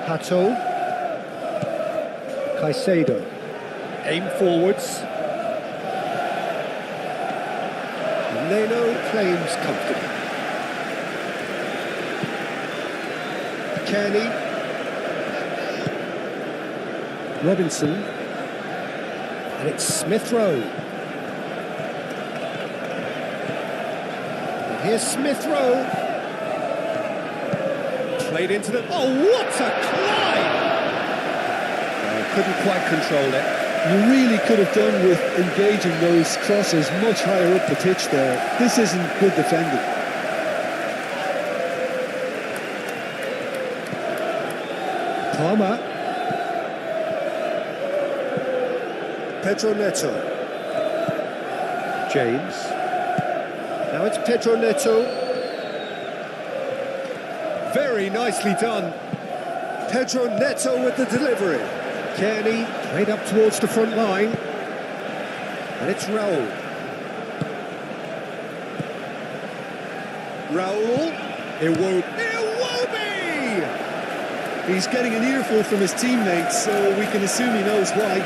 Pato. Caicedo. Aim forwards. Leno claims comfortably. Kearney. Robinson. And it's Smith Rowe. And here's Smith Rowe. Played into the... Oh, what a climb! Couldn't quite control it. You really could have done with engaging those crosses much higher up the pitch there. This isn't good defending. Palmer. Pedro Neto. James. Now it's Pedro Neto. Very nicely done. Pedro Neto with the delivery. Kearney played up towards the front line. And it's Raul. Raul. Iwobi! He's getting an earful from his teammates, so we can assume he knows why.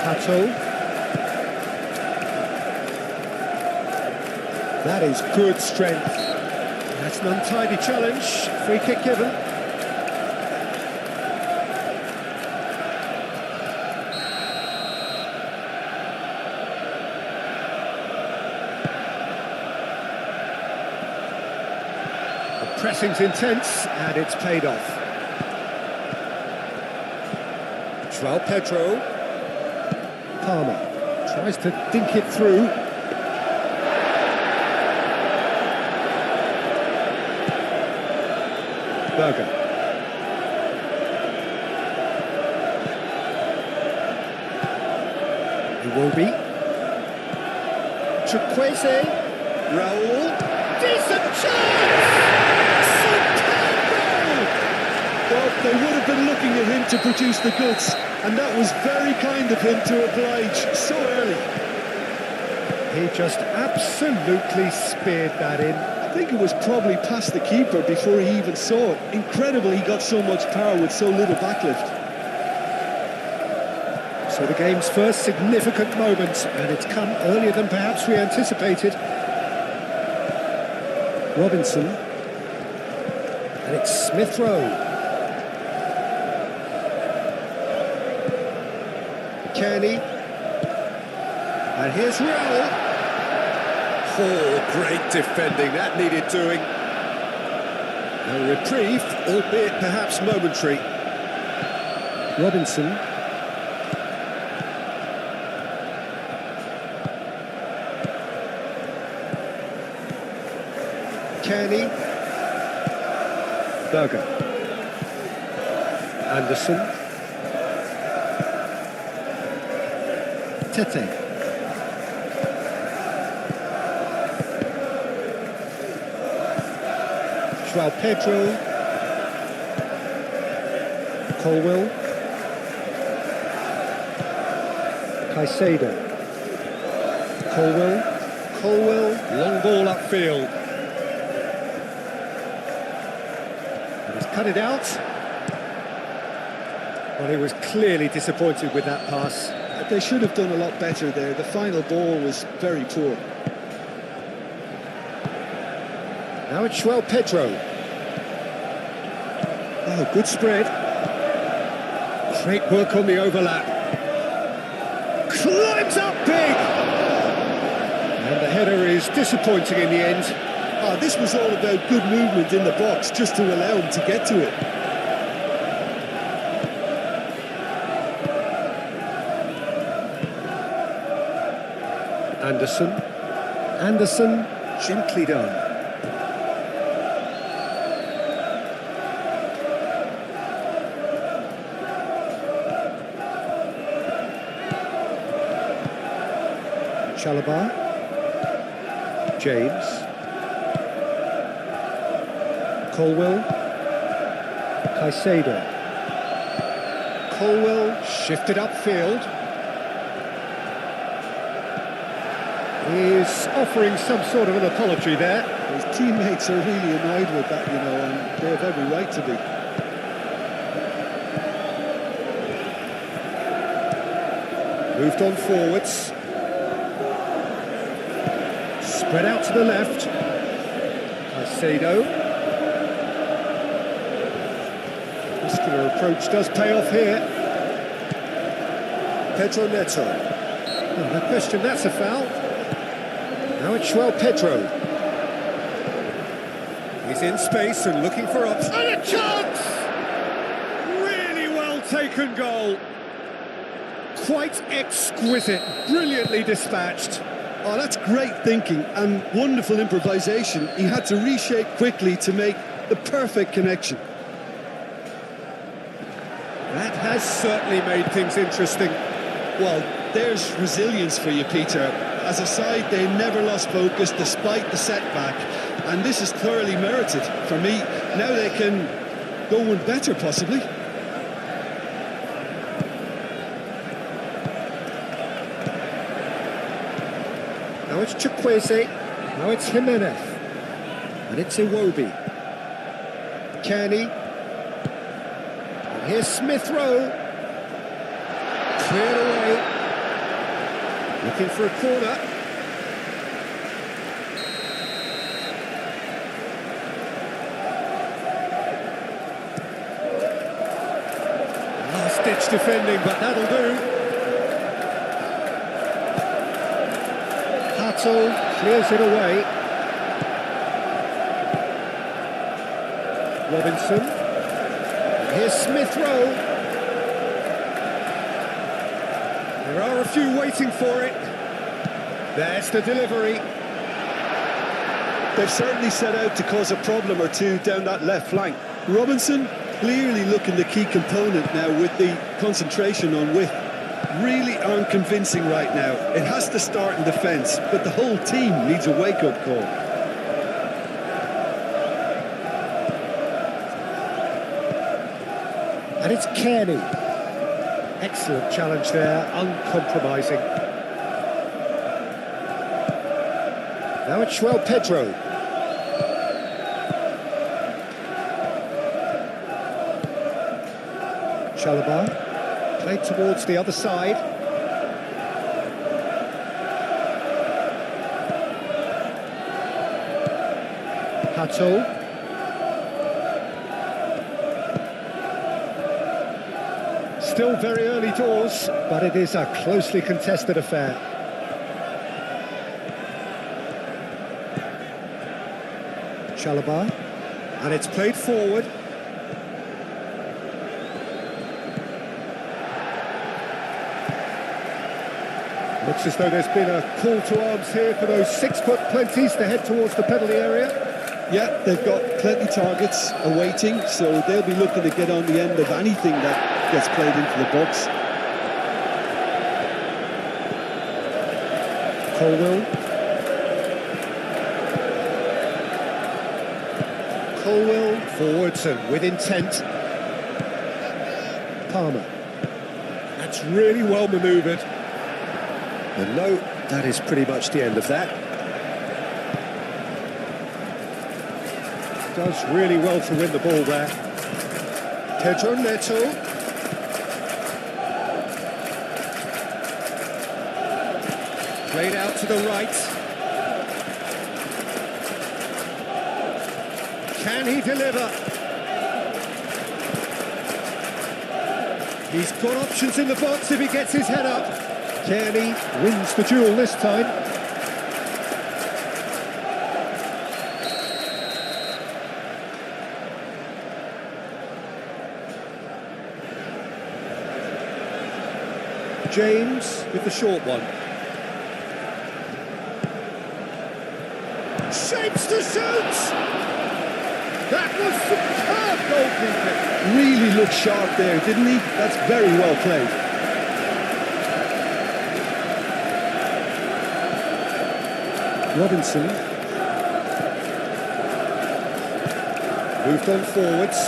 Pato. That is good strength. That's an untidy challenge. Free kick given. The pressing's intense, and it's paid off. João Pedro. Palmer tries to dink it through. Berger. Iwobi. Chukwueze. Raul. Decent chance! Superb goal! Well, they would have been looking at him to produce the goods, and that was very kind of him to oblige so early. He just absolutely speared that in. I think it was probably past the keeper before he even saw it. Incredible he got so much power with so little backlift. So the game's first significant moment, and it's come earlier than perhaps we anticipated. Robinson. And it's Smith Rowe. Kearney. And here's Raul. Oh, great defending, that needed doing. A reprieve, albeit perhaps momentary. Robinson. Kearney. Berger. Anderson. Tete. João Pedro. Colwell. Caicedo. Colwell, long ball upfield. And he's cut it out. Well, he was clearly disappointed with that pass. They should have done a lot better there. The final ball was very poor. Now it's João Pedro. Oh, good spread. Great work on the overlap. Climbs up big! And the header is disappointing in the end. This was all about good movement in the box, just to allow him to get to it. Anderson, gently done. Chalobah. James. Colwell. Caicedo. Colwell shifted upfield. He's offering some sort of an apology there. His teammates are really annoyed with that, you know, and they have every right to be. Moved on forwards. Spread out to the left. Caicedo. Muscular approach does pay off here. Pedro Neto. Oh, no question, that's a foul. Now it's Pedro. He's in space and looking for ups. And a chance! Really well taken goal. Quite exquisite, brilliantly dispatched. Oh, that's great thinking and wonderful improvisation. He had to reshape quickly to make the perfect connection. That has certainly made things interesting. Well, there's resilience for you, Peter. As a side, they never lost focus despite the setback, and this is thoroughly merited for me. Now they can go one better, possibly. Now it's Chukwueze, now it's Jimenez, and it's Iwobi. Kearney, and here's Smith Rowe. Cleared away, looking for a corner. Last-ditch defending, but that'll do. Clears it away. Robinson. And here's Smith Rowe. There are a few waiting for it. There's the delivery. They've certainly set out to cause a problem or two down that left flank. Robinson clearly looking the key component now with the concentration on width. Really aren't convincing right now. It has to start in defence, but the whole team needs a wake-up call. And it's Kearney. Excellent challenge there, uncompromising. Now it's Pedro. Chalobah. Played towards the other side. Hato. Still very early doors, but it is a closely contested affair. Chalobah. And it's played forward. Looks as though there's been a call to arms here for those 6-foot plenties to head towards the penalty area. Yeah, they've got plenty targets awaiting, so they'll be looking to get on the end of anything that gets played into the box. Colwell forwards and with intent. Palmer. That's really well manoeuvred. And no, that is pretty much the end of that. Does really well to win the ball there. Pedro Neto. Played out to the right. Can he deliver? He's got options in the box if he gets his head up. Kearney wins the duel this time. James with the short one. Shapes to shoot! That was superb goalkeeping. Really looked sharp there, didn't he? That's very well played. Robinson moved on forwards.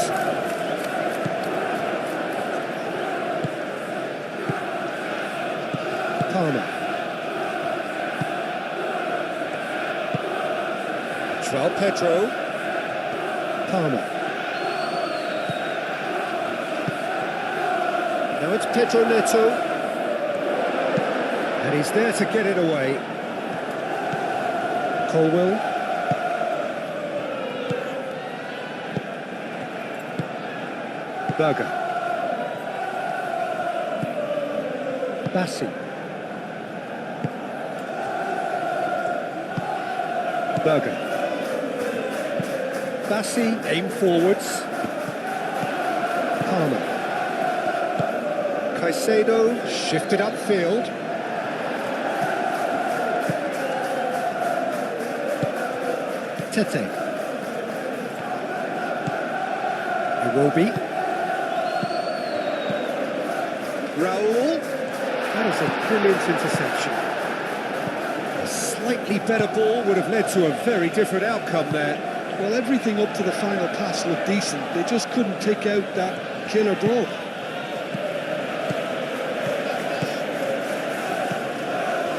Palmer. Pedro. Palmer. Now it's Pedro Neto. And he's there to get it away. Colwell. Berger. Bassi. Berger. Bassi, aim forwards. Palmer. Caicedo, shifted upfield. Tete. Iwobi. Raul. That is a brilliant interception. A slightly better ball would have led to a very different outcome there. Well, everything up to the final pass looked decent. They just couldn't pick out that killer ball.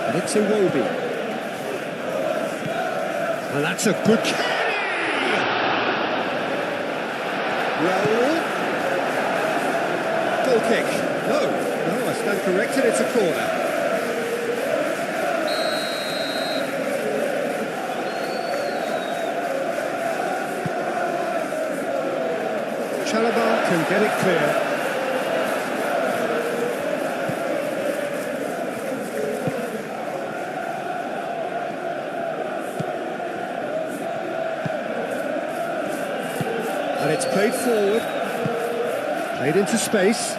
And it's Iwobi. And that's a good carry! Raul. Goal kick. No, I stand corrected, it's a corner. Chalaba can get it clear. And it's played forward. Played into space.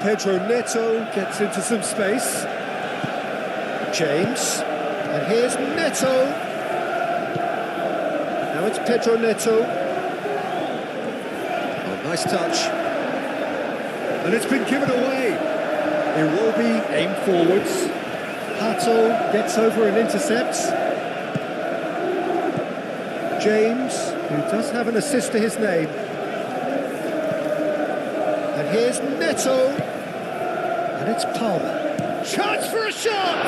Pedro Neto gets into some space. James. And here's Neto. Now it's Pedro Neto. Oh, nice touch. And it's been given away. Iwobi aim forwards. Hato gets over and intercepts. James, who does have an assist to his name. And here's Neto. And it's Palmer. Chance for a shot!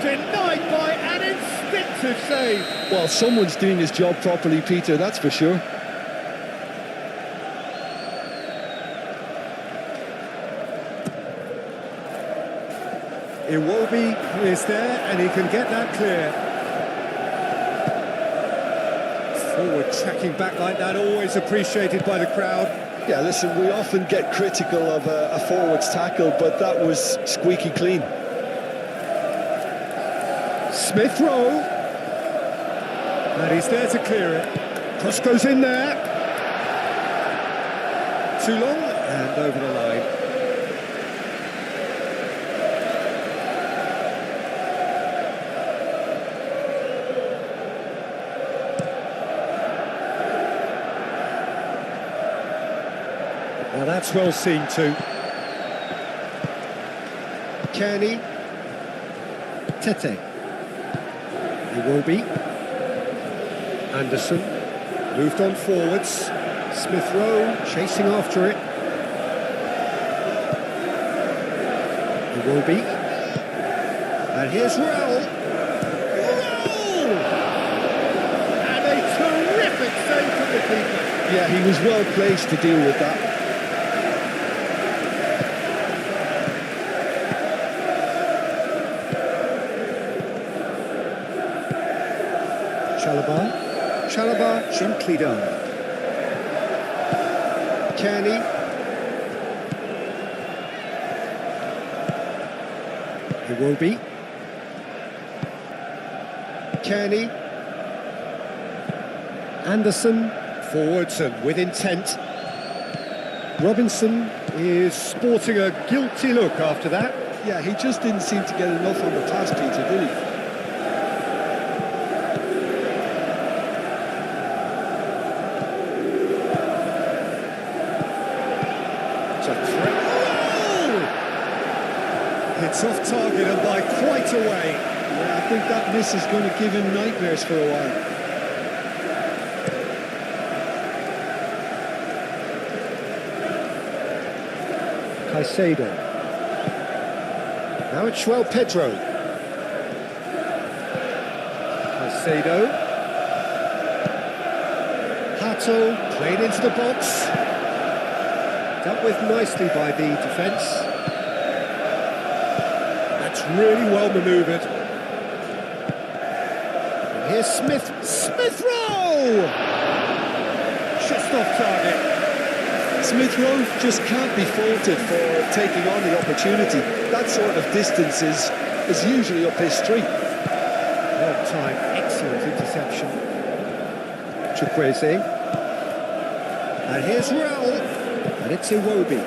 Denied by an instinctive save. Well, someone's doing his job properly, Peter, that's for sure. Iwobi is there and he can get that clear. Forward tracking back like that, always appreciated by the crowd. Yeah, listen, we often get critical of a forward's tackle, but that was squeaky clean. Smith Rowe. And he's there to clear it. Cross goes in there. Too long and over the line. Now that's well seen too. Kearney. Tete. Iwobi. Anderson. Moved on forwards. Smith Rowe chasing after it. Iwobi. And here's Raul. Raul! And a terrific save from the keeper. Yeah, he was well placed to deal with that. Chalaba gently done. Kearney. Iwobi. Kearney. Anderson. Forwards and with intent. Robinson is sporting a guilty look after that. Yeah, he just didn't seem to get enough on the pass, Peter, did he? It's off target and by quite a way. Yeah, I think that miss is going to give him nightmares for a while. Caicedo. Now it's Pedro. Caicedo. Hato played into the box. Dealt with nicely by the defence. That's really well manoeuvred. And here's Smith. Smith Rowe! Just off target. Smith Rowe just can't be faulted for taking on the opportunity. That sort of distance is usually up his street. Well time, excellent interception. Chukwueze. And here's Raul. And it's Iwobi.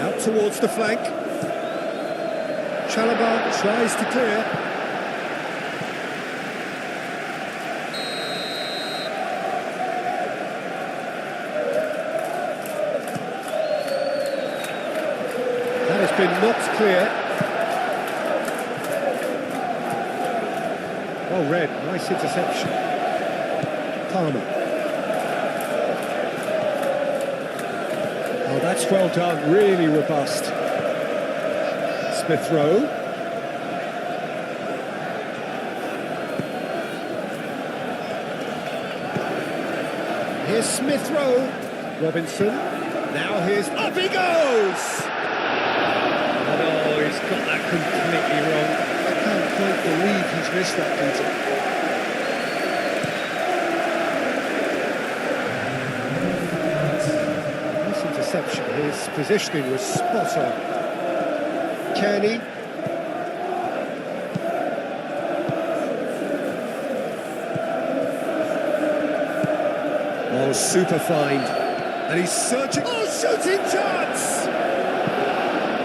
Out towards the flank. Chalobah tries to clear. That has been knocked clear. Well read, nice interception. Palmer. Oh, that's well done, really robust. Smith Rowe. Here's Smith Rowe. Robinson. Now here's... Up he goes! Oh, he's got that completely wrong. I can't quite believe he's missed that, Peter. His positioning was spot on. Kearney. Oh, super find. And he's searching. Oh, shooting chance!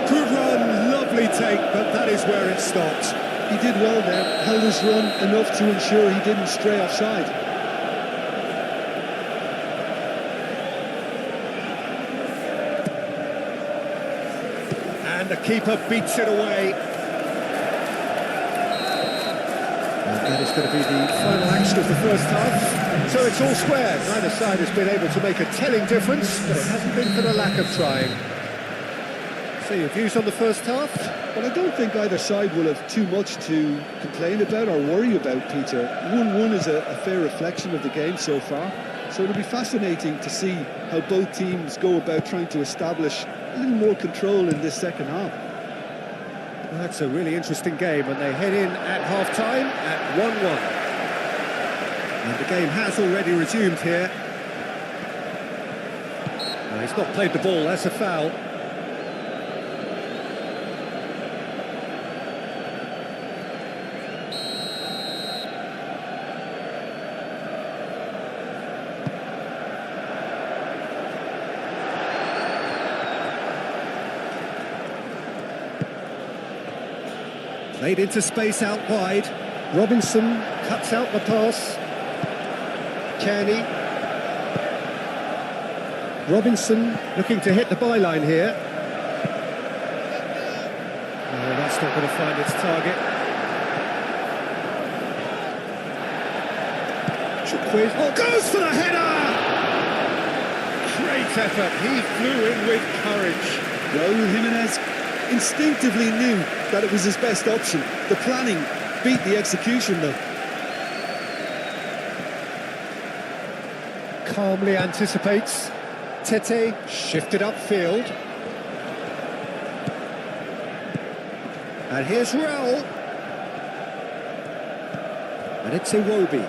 Good run, lovely take, but that is where it stopped. He did well there, held his run enough to ensure he didn't stray offside. And the keeper beats it away. And that is going to be the final action of the first half. So it's all square. Neither side has been able to make a telling difference, but it hasn't been for the lack of trying. So your views on the first half? Well, I don't think either side will have too much to complain about or worry about, Peter. 1-1 is a fair reflection of the game so far. So it'll be fascinating to see how both teams go about trying to establish a little more control in this second half. Well, that's a really interesting game, and they head in at half-time at 1-1. And the game has already resumed here. Well, he's not played the ball, that's a foul. Played into space out wide. Robinson cuts out the pass. Kearney. Robinson looking to hit the byline here. Oh, that's not going to find its target. Chukwueze. Oh, goes for the header! Great effort. He flew in with courage. Raul Jimenez instinctively knew that it was his best option. The planning beat the execution, though. Calmly anticipates. Tete shifted upfield. And here's Raul. And it's Iwobi.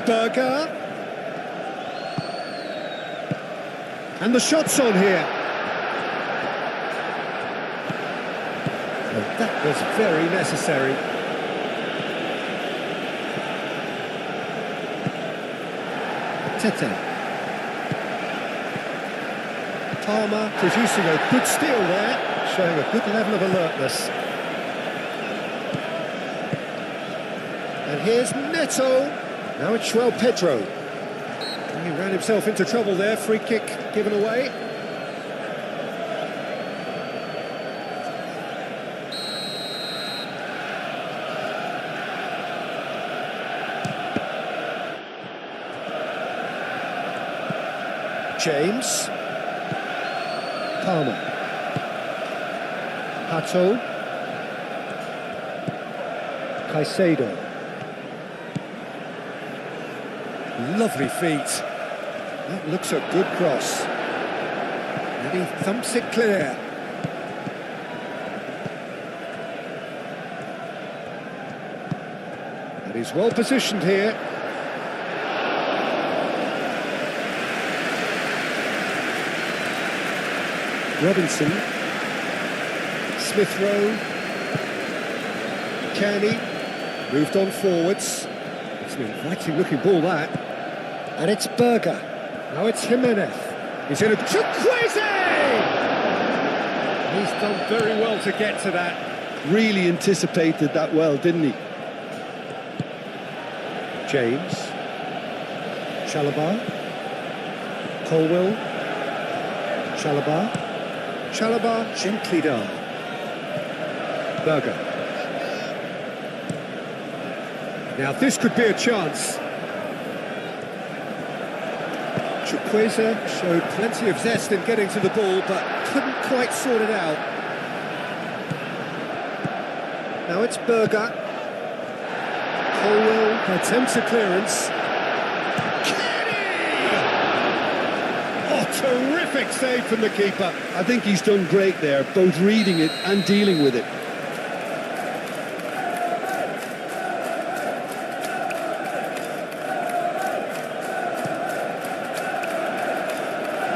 Berger. And the shot's on here. Well, that was very necessary. Tete. Palmer producing a good steal there, showing a good level of alertness. And here's Neto. Now it's João Pedro. He ran himself into trouble there, free kick given away. James. Palmer. Hato. Caicedo. Lovely feet. That looks a good cross. And he thumps it clear. And he's well positioned here. Robinson. Smith Rowe. Kearney. Moved on forwards. It's an inviting looking ball, that. And it's Berger. Now it's Jimenez. He's in a... Chukwueze! He's done very well to get to that. Really anticipated that well, didn't he? James. Chalobah. Colwell. Chalobah. Chalobah gently down. Berger. Now this could be a chance. Chukwueze showed plenty of zest in getting to the ball, but couldn't quite sort it out. Now it's Berger. Colwell attempts a clearance. Kenny! Oh, terrific save from the keeper. I think he's done great there, both reading it and dealing with it.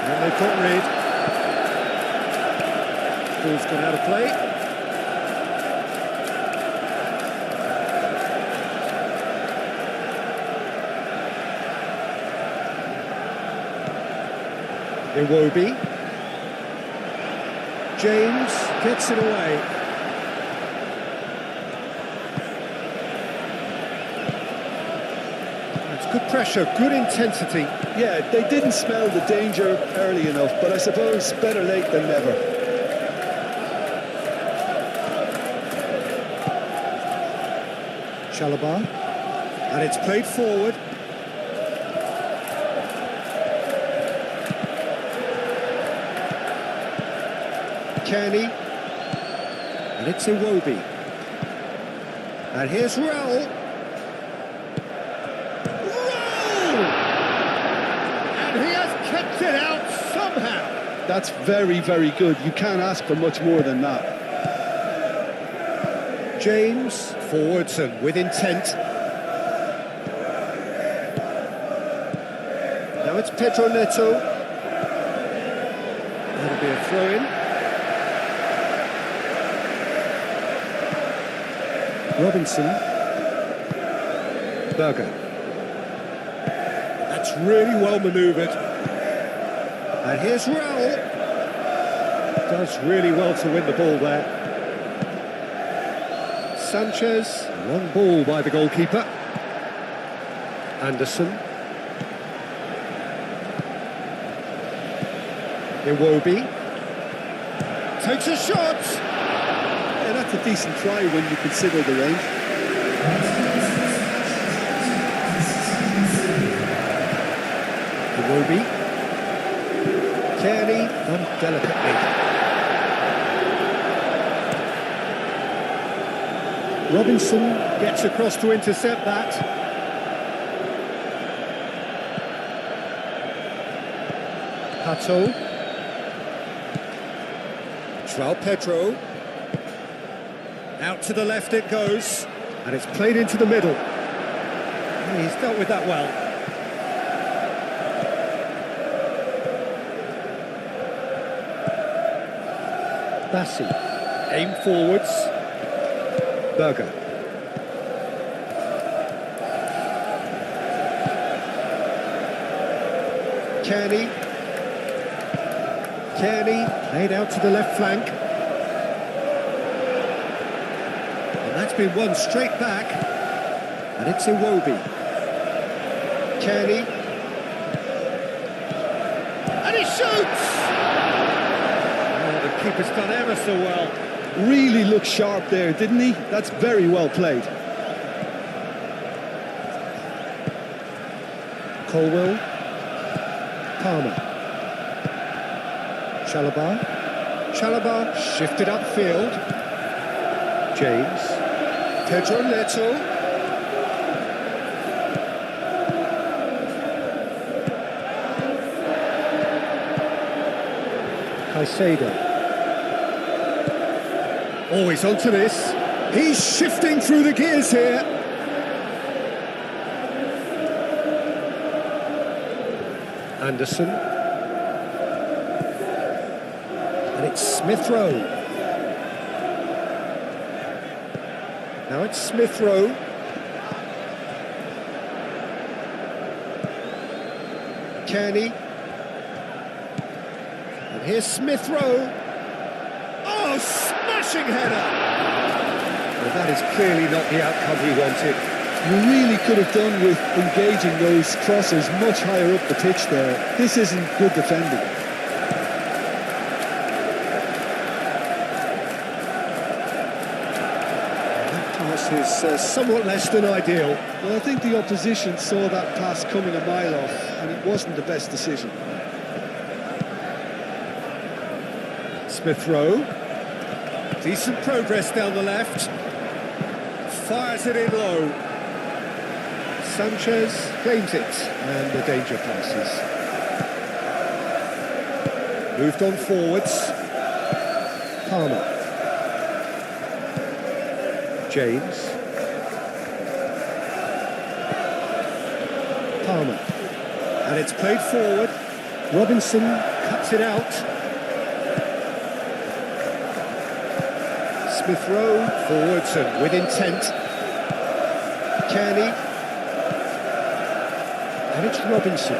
And they've got rid. Ball's gone out of play. Iwobi. James gets it away. It's good pressure, good intensity. Yeah, they didn't smell the danger early enough, but I suppose better late than never. Chalobah. And it's played forward. Kearney, and it's Iwobi. And here's Raul. And he has kept it out somehow. That's very, very good. You can't ask for much more than that. James, forwards and with intent. Now it's Pedro Neto. That'll be a throw-in. Robinson. Berger. That's really well manoeuvred. And here's Raul. Does really well to win the ball there. Sanchez. Long ball by the goalkeeper. Anderson. Iwobi. Takes a shot. That's a decent try when you consider the range. Iwobi. Kearney done delicately. Robinson gets across to intercept that. Pato. João Pedro. Out to the left it goes, and it's played into the middle. And he's dealt with that well. Bassi, aim forwards. Berger. Kearney. Kearney, played out to the left flank. That's been won straight back, and it's Iwobi. Kearney, and he shoots! Oh, the keeper's done ever so well. Really looked sharp there, didn't he? That's very well played. Colwell, Palmer, Chalobah, shifted upfield. James. Pedro Neto. Caicedo. Oh, he's onto this. He's shifting through the gears here. Anderson. And it's Smith Rowe. Now it's Smith Rowe. Kearney. And here's Smith Rowe. Oh, smashing header! Well, that is clearly not the outcome he wanted. You really could have done with engaging those crossers much higher up the pitch there. This isn't good defending. That pass is somewhat less than ideal. Well, I think the opposition saw that pass coming a mile off, and it wasn't the best decision. Smith Rowe. Decent progress down the left. Fires it in low. Sanchez claims it, and the danger passes. Moved on forwards. Palmer. James. Palmer. And it's played forward. Robinson cuts it out. Smith Rowe forwards and with intent. Kearney. And it's Robinson.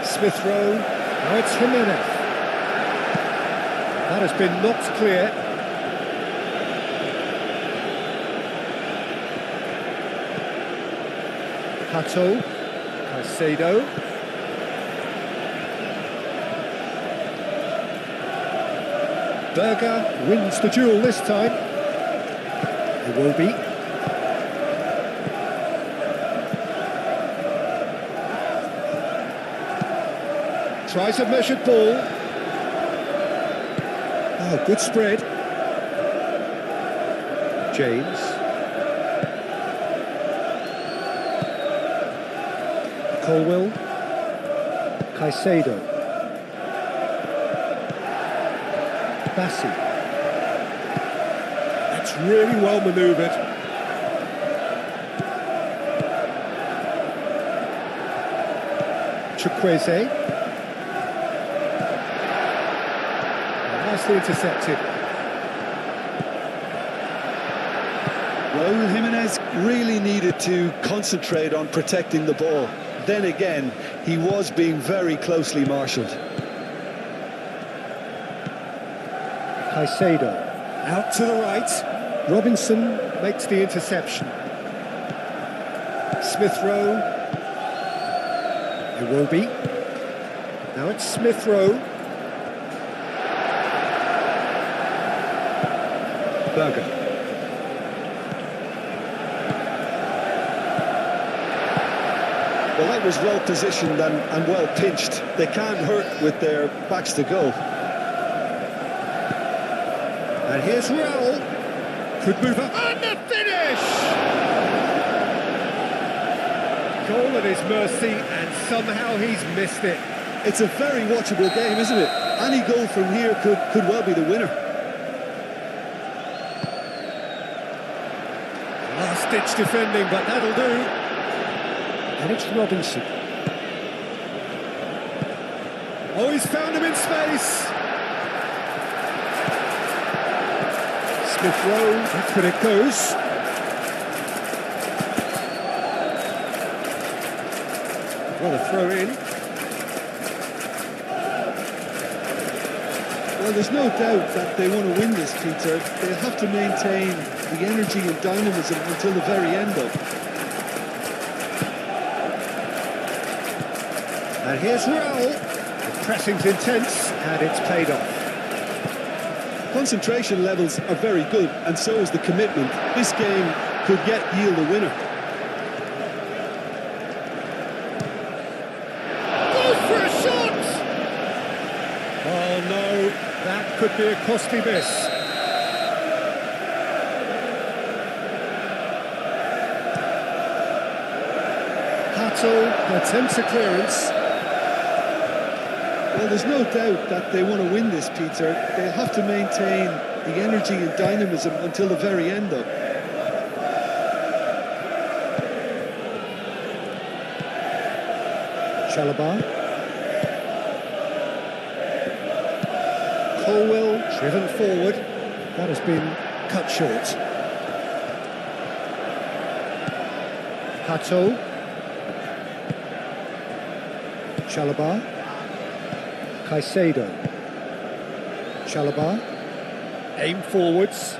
Smith Rowe. Now it's Jimenez. That has been knocked clear. Pato. Caicedo. Berger wins the duel this time. It will be. Tries a measured ball. Oh, good spread. James. Colwell. Caicedo. Bassi. That's really well manoeuvred. Chukwueze. Nicely intercepted. Raul Jimenez really needed to concentrate on protecting the ball. Then again, he was being very closely marshalled. Caicedo, out to the right. Robinson makes the interception. Smith Rowe. It will be. Now it's Smith Rowe. Berger. Well, that was well positioned and well pinched. They can't hurt with their backs to goal. And here's Raul. Could move up. And the finish! Goal at his mercy, and somehow he's missed it. It's a very watchable game, isn't it? Any goal from here could well be the winner. Last-ditch defending, but that'll do. And it's Robinson. Oh, he's found him in space. Smith Rowe, that's where it goes. What a throw in. Well, there's no doubt that they want to win this, Peter. They'll have to maintain the energy and dynamism until the very end, though. And here's Raul. The pressing's intense, and it's paid off. Concentration levels are very good, and so is the commitment. This game could yet yield a winner. Go for a shot! Oh no, that could be a costly miss. Neto attempts a clearance. Well, there's no doubt that they want to win this, Peter. They have to maintain the energy and dynamism until the very end, though. Chalobah. Colwell driven forward. That has been cut short. Hato. Chalobah. Caicedo. Chalobah. Aim forwards.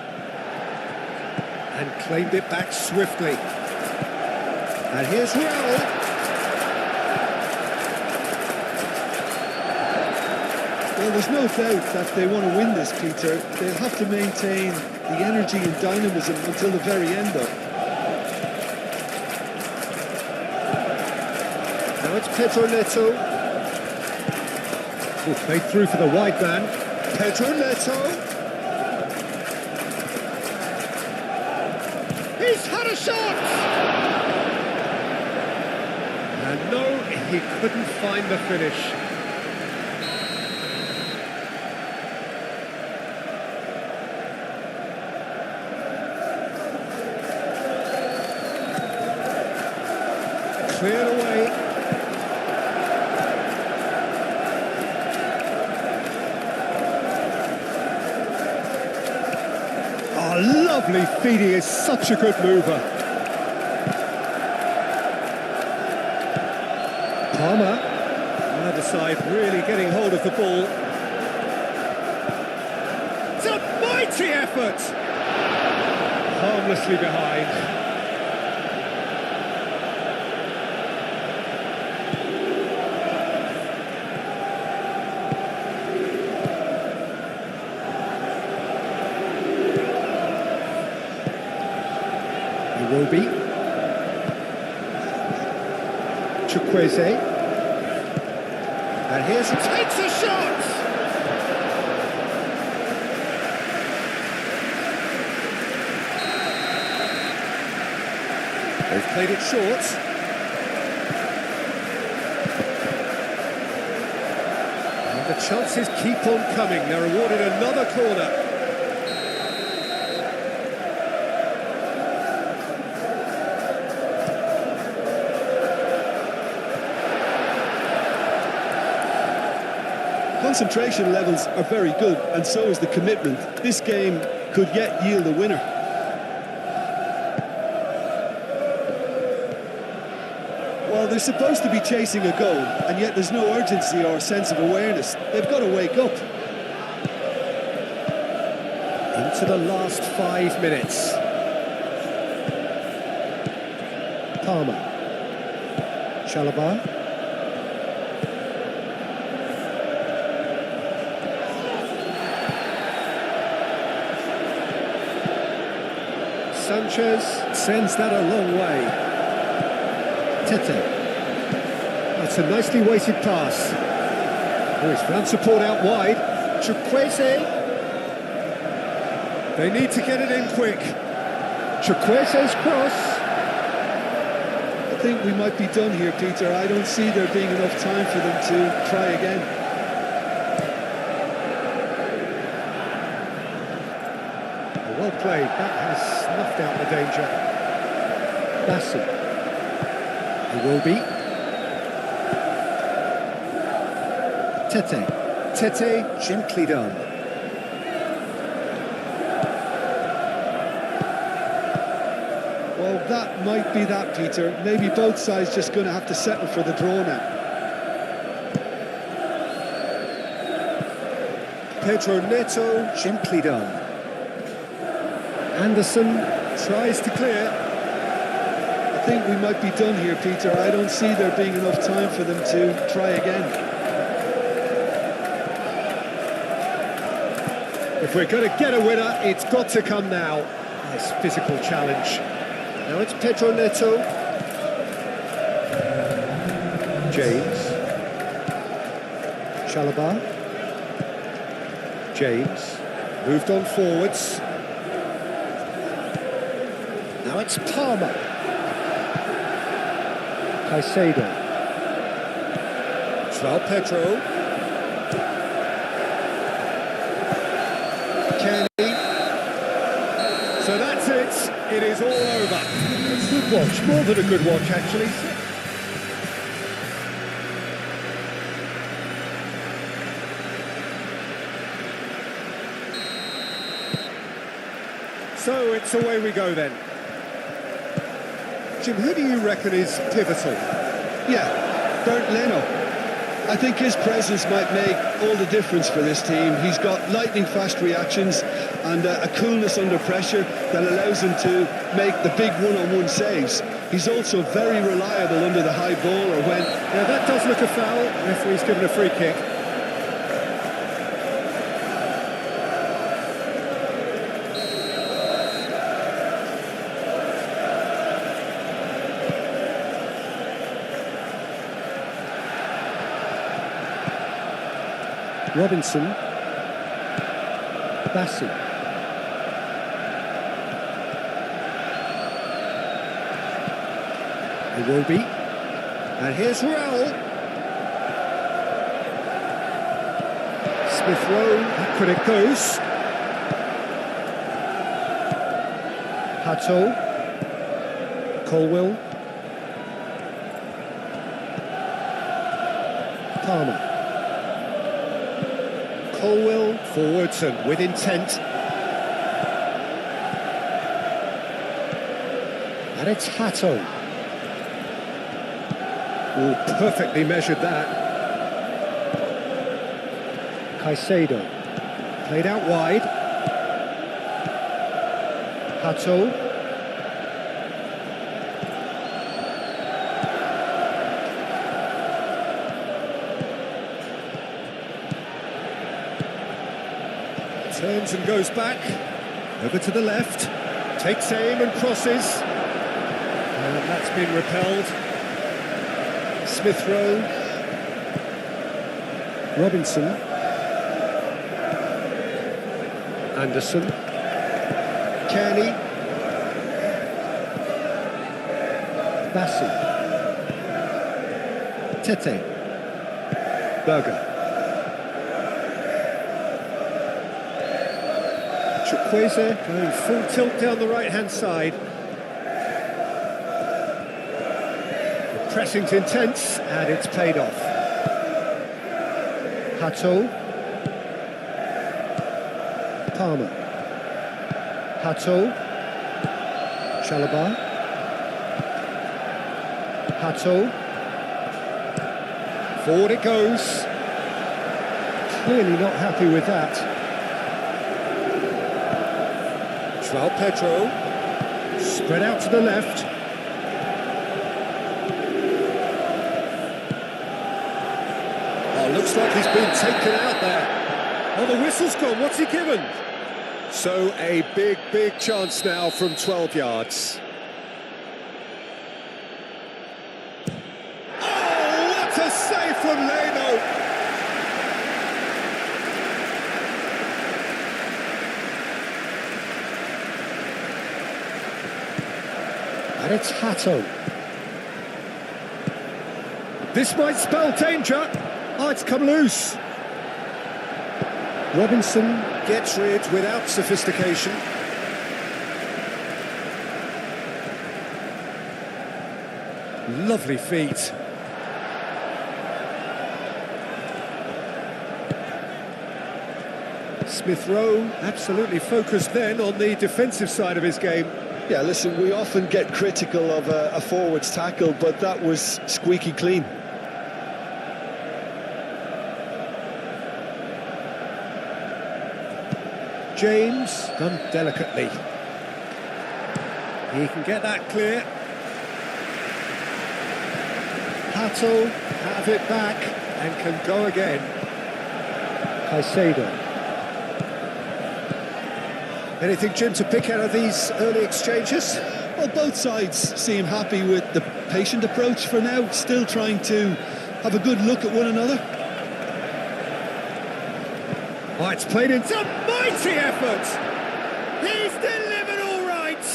And claimed it back swiftly. And here's Real. Well, there's no doubt that they want to win this, Peter. They'll have to maintain the energy and dynamism until the very end, though. Now it's Pedro Neto. Oh, played through for the wide man. Pedro Neto. He's had a shot! And no, he couldn't find the finish. Cleared away. Oh, lovely feed. He is such a good mover. Palmer, on the other side, really getting hold of the ball. It's a mighty effort. Harmlessly behind. Iwobi. Chukwueze. And here's takes a shot! They've played it short. And the chances keep on coming. They're awarded another corner. Concentration levels are very good, and so is the commitment. This game could yet yield a winner. Well, they're supposed to be chasing a goal, and yet there's no urgency or sense of awareness. They've got to wake up. Into the last 5 minutes. Palmer. Chalobah. Sanchez sends that a long way. Tete. That's a nicely weighted pass. Oh, he's found support out wide. Chukwueze. They need to get it in quick. Chukwueze's cross. I think we might be done here, Peter. I don't see there being enough time for them to try again. Well played. That has snuffed out the danger. Bassi. Iwobi. Tete. Tete, gently done. Well, that might be that, Peter. Maybe both sides just going to have to settle for the draw now. Pedro Neto, gently done. Anderson tries to clear. I think we might be done here, Peter. I don't see there being enough time for them to try again. If we're going to get a winner, it's got to come now. Nice physical challenge. Now it's Pedro Neto. James. Chalobah. James. Moved on forwards. Now it's Palmer. Caicedo. João Pedro. Kenny. So that's it. It is all over. It's a good watch, more than a good watch actually. So it's away we go then. Jim, who do you reckon is pivotal? Yeah, Bernd Leno. I think his presence might make all the difference for this team. He's got lightning-fast reactions and a coolness under pressure that allows him to make the big one-on-one saves. He's also very reliable under the high ball or when... Now that does look a foul. Referee's given a free kick. Robinson, Bassi, it will be, and here's Raul, Smith Rowe, back when it goes, Hato, Colwell, Palmer. Colwell forwards and with intent. And it's Hato. Oh, perfectly measured that. Caicedo. Played out wide. Hato. Turns and goes back, over to the left, takes aim and crosses, and that's been repelled. Smith Rowe, Robinson, Anderson, Kearney, Bassi, Tete, Berger. Chukwueze going full tilt down the right-hand side. The pressing's intense, and it's paid off. Hato. Palmer. Hato. Chalobah. Hato. Forward it goes. Clearly not happy with that. João Pedro, spread out to the left. Oh, looks like he's been taken out there. Oh, the whistle's gone, what's he given? So a big chance now from 12 yards. Oh, what a save from Leno! And it's Hato. This might spell danger. Oh, it's come loose. Robinson gets rid without sophistication. Lovely feet. Smith Rowe absolutely focused then on the defensive side of his game. Yeah, listen, we often get critical of a forward's tackle, but that was squeaky clean. James, done delicately. He can get that clear. Hato, have it back, and can go again. Caicedo. Anything, Jim, to pick out of these early exchanges? Well, both sides seem happy with the patient approach for now, still trying to have a good look at one another. Oh, it's played into a mighty effort! He's delivered all right!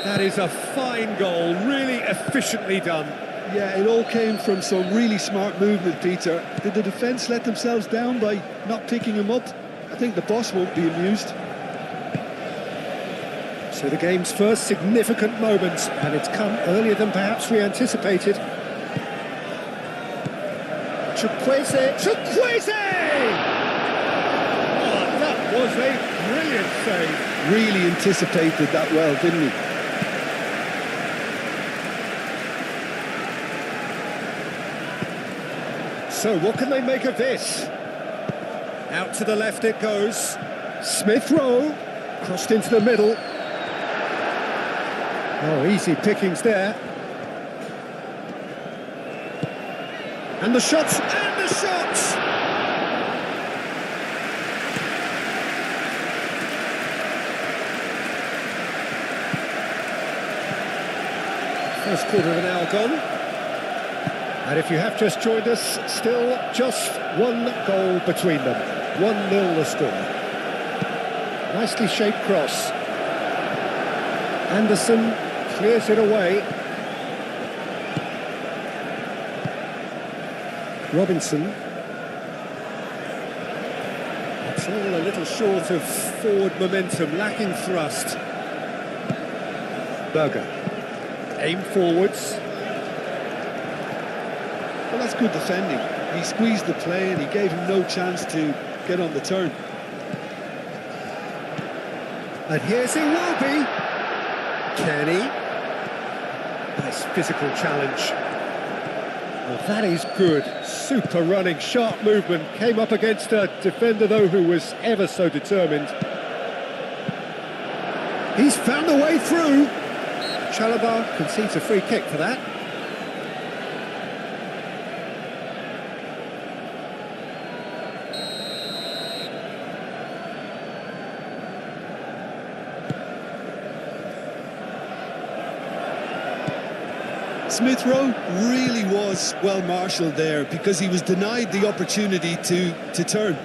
That is a fine goal, really efficiently done. Yeah, it all came from some really smart movement, Peter. Did the defence let themselves down by not picking him up? I think the boss won't be amused. So the game's first significant moment, and it's come earlier than perhaps we anticipated. Chukwueze! Chukwueze! Oh, that was a brilliant save. Really anticipated that well, didn't he? So what can they make of this? Out to the left it goes. Smith Rowe, crossed into the middle. Oh, easy pickings there. And the shots, and the shots! First quarter of an hour gone. And if you have just joined us, still just one goal between them. 1-0 the score. Nicely shaped cross. Anderson clears it away. Robinson. It's all a little short of forward momentum, lacking thrust. Berger. Aim forwards. Well, that's good defending. He squeezed the play and he gave him no chance to get on the turn. And here's Iwobi. Kenny. Nice physical challenge. Well, that is good. Super running, sharp movement. Came up against a defender, though, who was ever so determined. He's found a way through. Chalobah concedes a free kick for that. Smith Rowe really was well marshalled there because he was denied the opportunity to turn.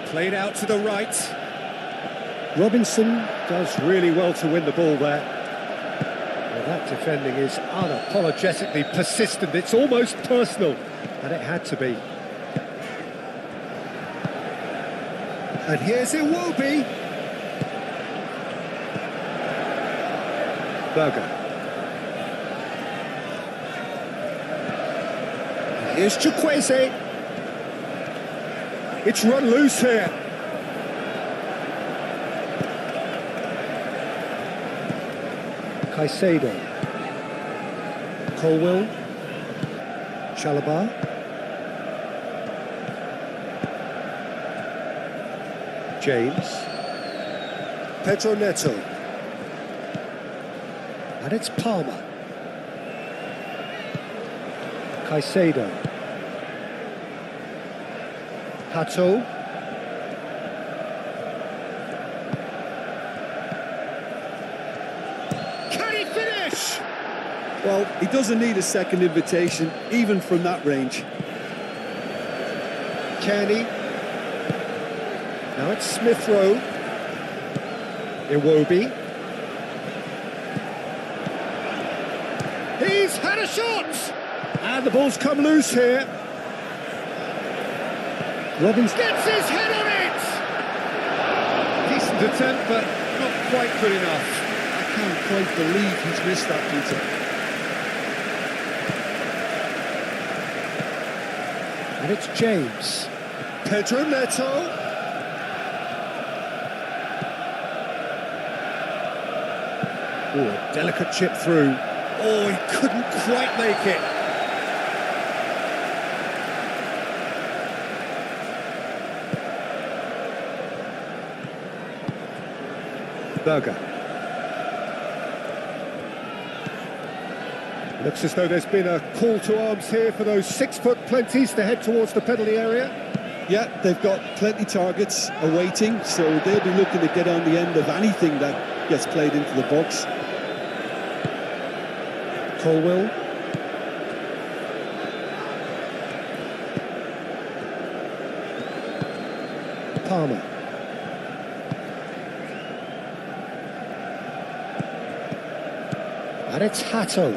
Played out to the right. Robinson does really well to win the ball there. Well, that defending is unapologetically persistent. It's almost personal, and it had to be. And here's Iwobi. Berger. And here's Chukwueze. It's run loose here. Caicedo. Colwell. Chalobah. James. Pedro Neto. And it's Palmer. Caicedo. Pato. Can he finish? Well, he doesn't need a second invitation, even from that range. Kenny. Now it's Smith Rowe. Iwobi. He's had a shot! And the ball's come loose here. Robbins gets his head on it! Decent attempt, but not quite good enough. I can't quite believe he's missed that, Peter. And it's James. Pedro Neto. Oh, a delicate chip through. Oh, he couldn't quite make it. Berger. Looks as though there's been a call to arms here for those 6-foot plenties to head towards the penalty area. Yeah, they've got plenty targets awaiting, so they'll be looking to get on the end of anything that gets played into the box. Colwell. Palmer. And it's Hato.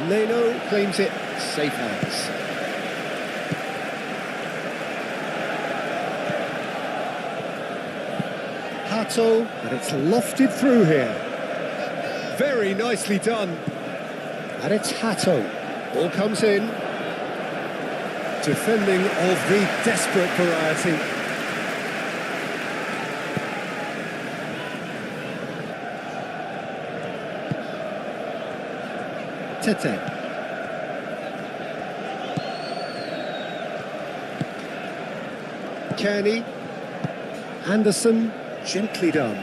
Leno claims it, safe hands. Hato, and it's lofted through here. Very nicely done. And it's Hato. Ball comes in. Defending of the desperate variety. Tete. Kearney. Anderson, gently done.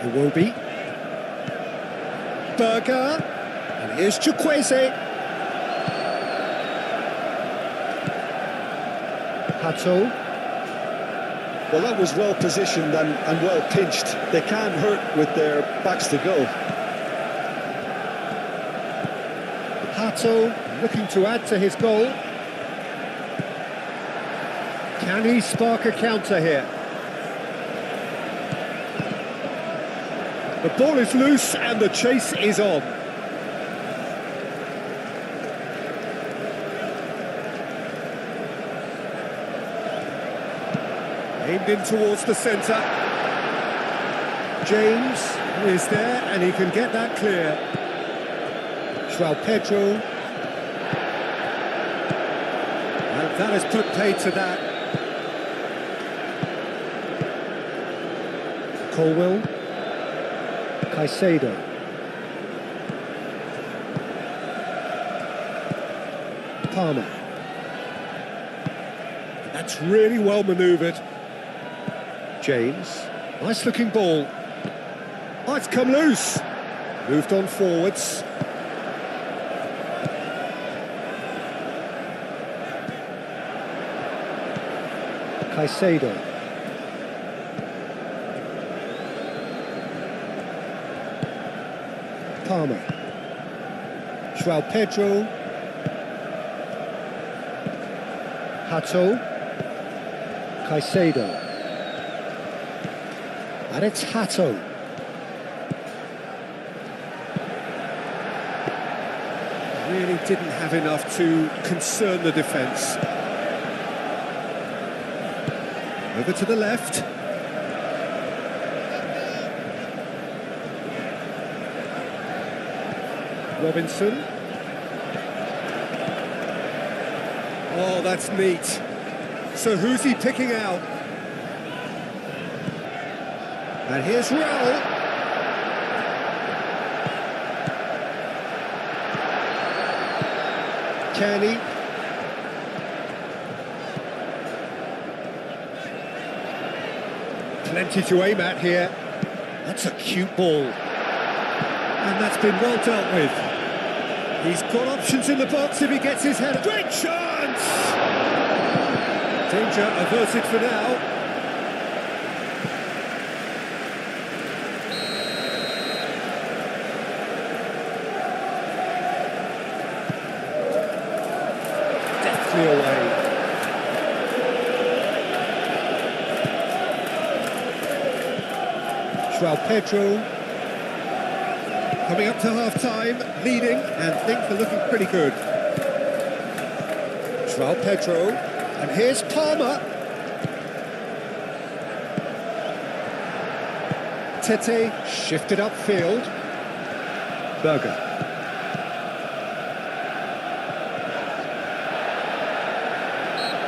Iwobi. Berger. And here's Chukwueze. Hato. Well, that was well positioned and well pinched. They can't hurt with their backs to go. Hato looking to add to his goal. Can he spark a counter here? The ball is loose and the chase is on. Aimed in towards the centre. James is there and he can get that clear. João Pedro. And that has put paid to that. Colwell. Caicedo. Palmer. That's really well manoeuvred. James. Nice looking ball. Oh, it's come loose. Moved on forwards. Caicedo. Palmer. João Pedro. Hato. Caicedo. And it's Hato. Really didn't have enough to concern the defence. Over to the left. Robinson. Oh, that's neat. So who's he picking out? And here's Raul. Kearney. Plenty to aim at here. That's a cute ball. And that's been well dealt with. He's got options in the box if he gets his head. Great chance! Danger averted for now. Deftly away. João Pedro. Coming up to half-time, leading, and things are looking pretty good. João Pedro, and here's Palmer. Tete shifted upfield. Berger.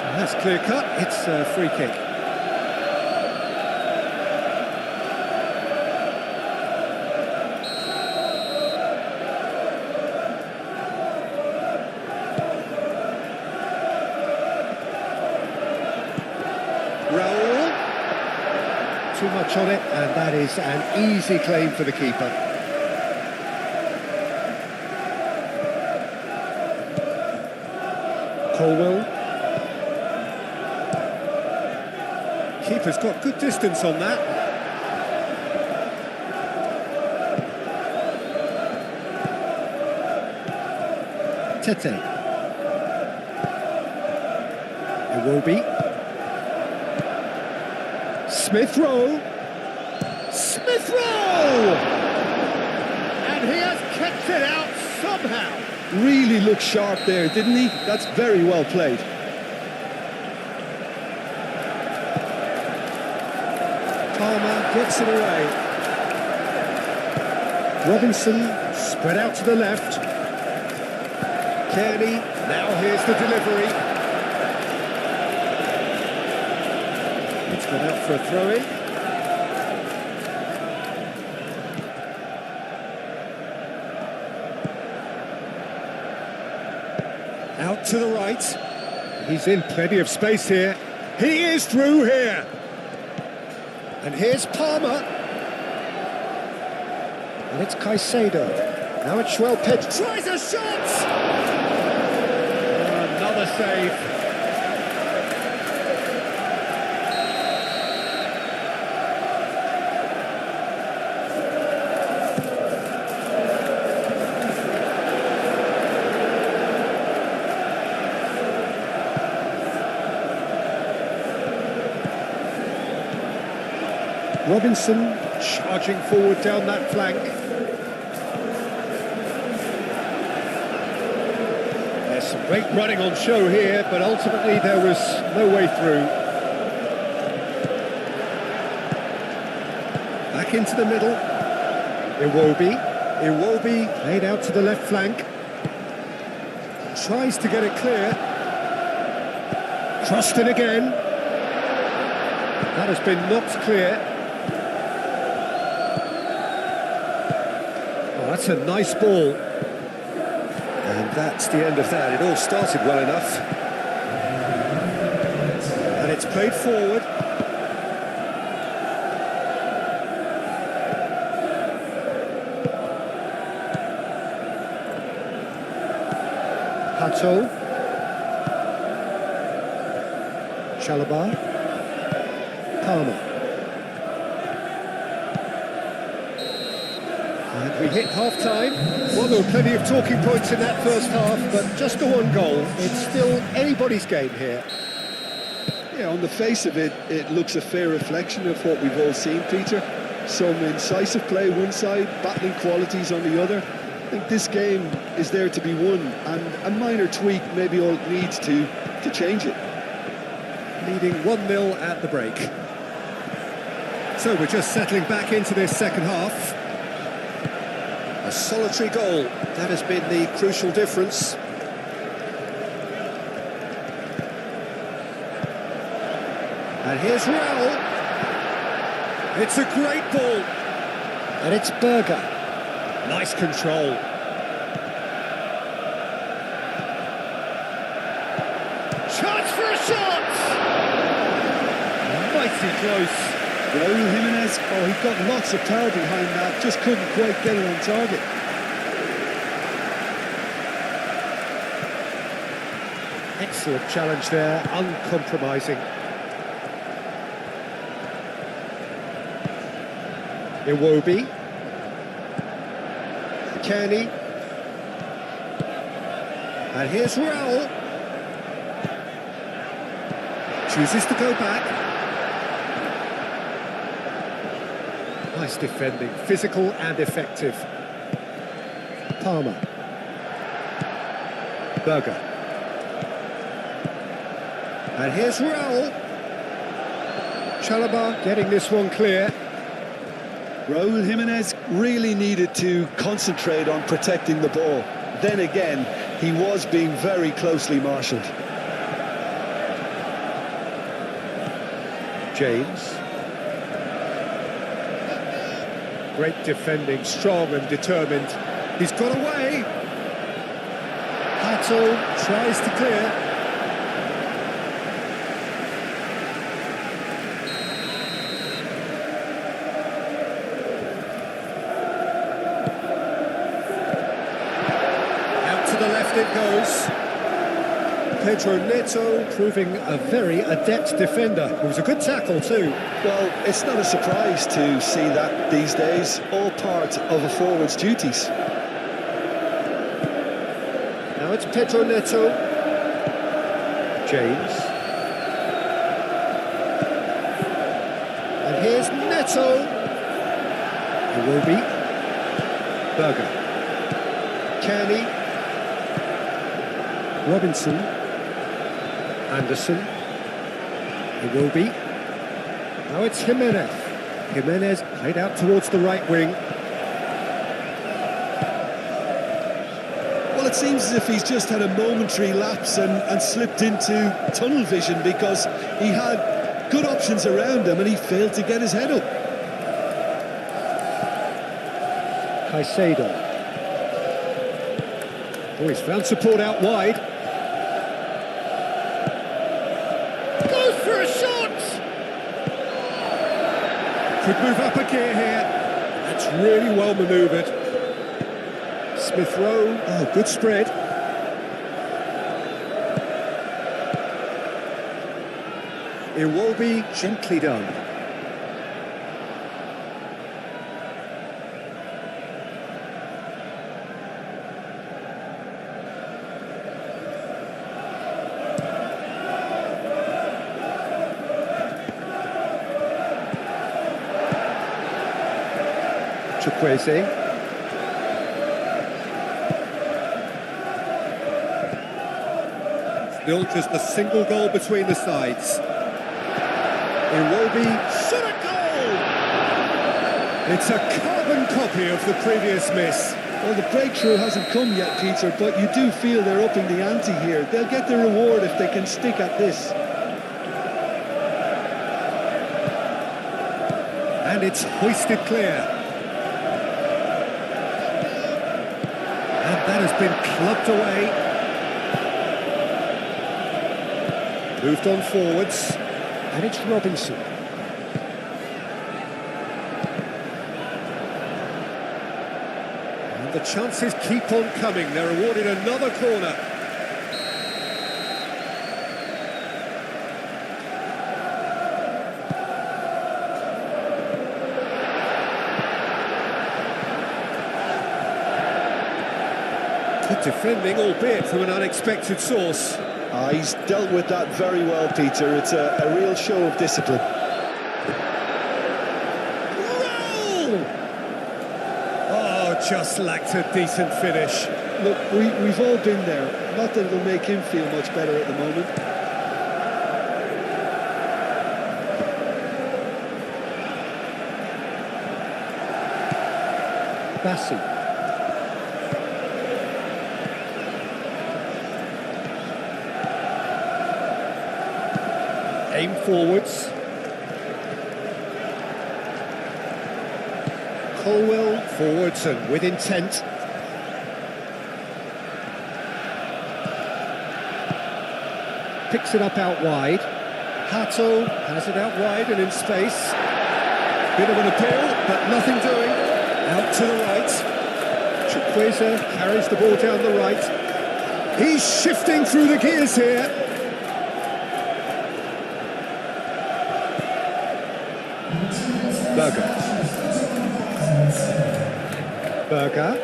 And that's clear cut, it's a free kick. Too much on it, and that is an easy claim for the keeper. Colwell. Keeper's got good distance on that. Tete. Iwobi. Smith Rowe. Smith Rowe! And he has kept it out somehow. Really looked sharp there, didn't he? That's very well played. Palmer gets it away. Robinson spread out to the left. Kearney, now here's the delivery. It's gone out for a throw-in. Out to the right. He's in plenty of space here. He is through here. And here's Palmer. And it's Caicedo. Now it's Schwelped. Tries a shot! Another save. Robinson charging forward down that flank. There's some great running on show here, but ultimately there was no way through. Back into the middle. Iwobi laid out to the left flank. Tries to get it clear. Crossed in again. That has been knocked clear. That's a nice ball. And that's the end of that. It all started well enough. And it's played forward. Pato. Chalobah. Palmer. And we hit half-time. Well, there were plenty of talking points in that first half, but just the one goal. It's still anybody's game here. Yeah, on the face of it, it looks a fair reflection of what we've all seen, Peter. Some incisive play one side, battling qualities on the other. I think this game is there to be won, and a minor tweak maybe all it needs to change it. Leading 1-0 at the break. So we're just settling back into this second half. A solitary goal, that has been the crucial difference. And here's Raul. It's a great ball. And it's Berger. Nice control. Chance for a shot! Mighty close. Raul Jimenez, oh, he got lots of power behind that, just couldn't quite get it on target. Excellent challenge there, uncompromising. Iwobi. Kearney. And here's Raul. Chooses to go back. Nice defending, physical and effective. Palmer. Berger. And here's Raul. Chalobah getting this one clear. Raul Jimenez really needed to concentrate on protecting the ball. Then again, he was being very closely marshalled. James. Great defending, strong and determined. He's got away. Pato tries to clear. Out to the left it goes. Pedro Neto proving a very adept defender. It was a good tackle too. Well, it's not a surprise to see that these days, all part of a forward's duties. Now Now it's Pedro Neto. James. And here's Neto. It will be Berger. Kearney. Robinson. Anderson. It will be. Now it's Jimenez. Jimenez played out towards the right wing. Well, it seems as if he's just had a momentary lapse and slipped into tunnel vision, because he had good options around him and he failed to get his head up. Caicedo. Oh, he's found support out wide. Goes for a shot! Could move up a gear here. That's really well manoeuvred. Smith Rowe. Oh, good spread. Iwobi, gently done. Chukwueze. Still just a single goal between the sides. Iwobi, shot a goal! It's a carbon copy of the previous miss. Well, the breakthrough hasn't come yet, Peter, but you do feel they're upping the ante here. They'll get the reward if they can stick at this. And it's hoisted clear. And that has been clubbed away. Moved on forwards. And it's Robinson. And the chances keep on coming. They're awarded another corner. Good defending, albeit from an unexpected source. He's dealt with that very well, Peter. It's a real show of discipline. Roll! Oh, just lacked a decent finish. Look, we've all been there. Not that it'll make him feel much better at the moment. Bassi. Aim forwards. Colwell forwards and with intent. Picks it up out wide. Hato has it out wide and in space. Bit of an appeal, but nothing doing. Out to the right. Chukwueze carries the ball down the right. He's shifting through the gears here. Berger.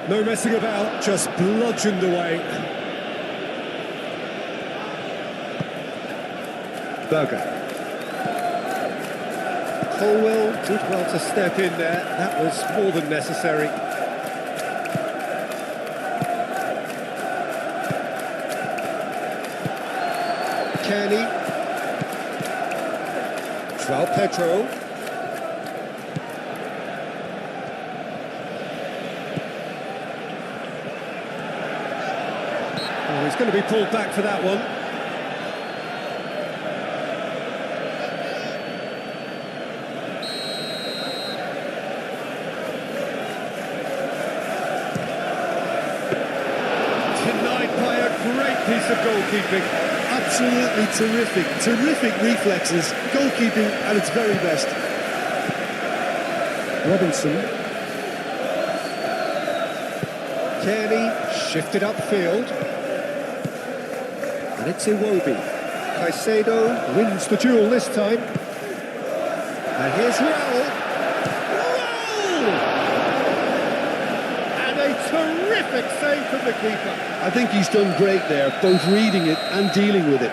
No messing about, just bludgeoned away. Berger. Colwell did well to step in there. That was more than necessary. Kearney. João Pedro. Oh, he's going to be pulled back for that one. Denied by a great piece of goalkeeping. Absolutely terrific reflexes, goalkeeping at its very best. Robinson. Kearney shifted upfield. And it's Iwobi. Caicedo wins the duel this time. And here's Raul. Raul! And a terrific save from the keeper. I think he's done great there, both reading it and dealing with it.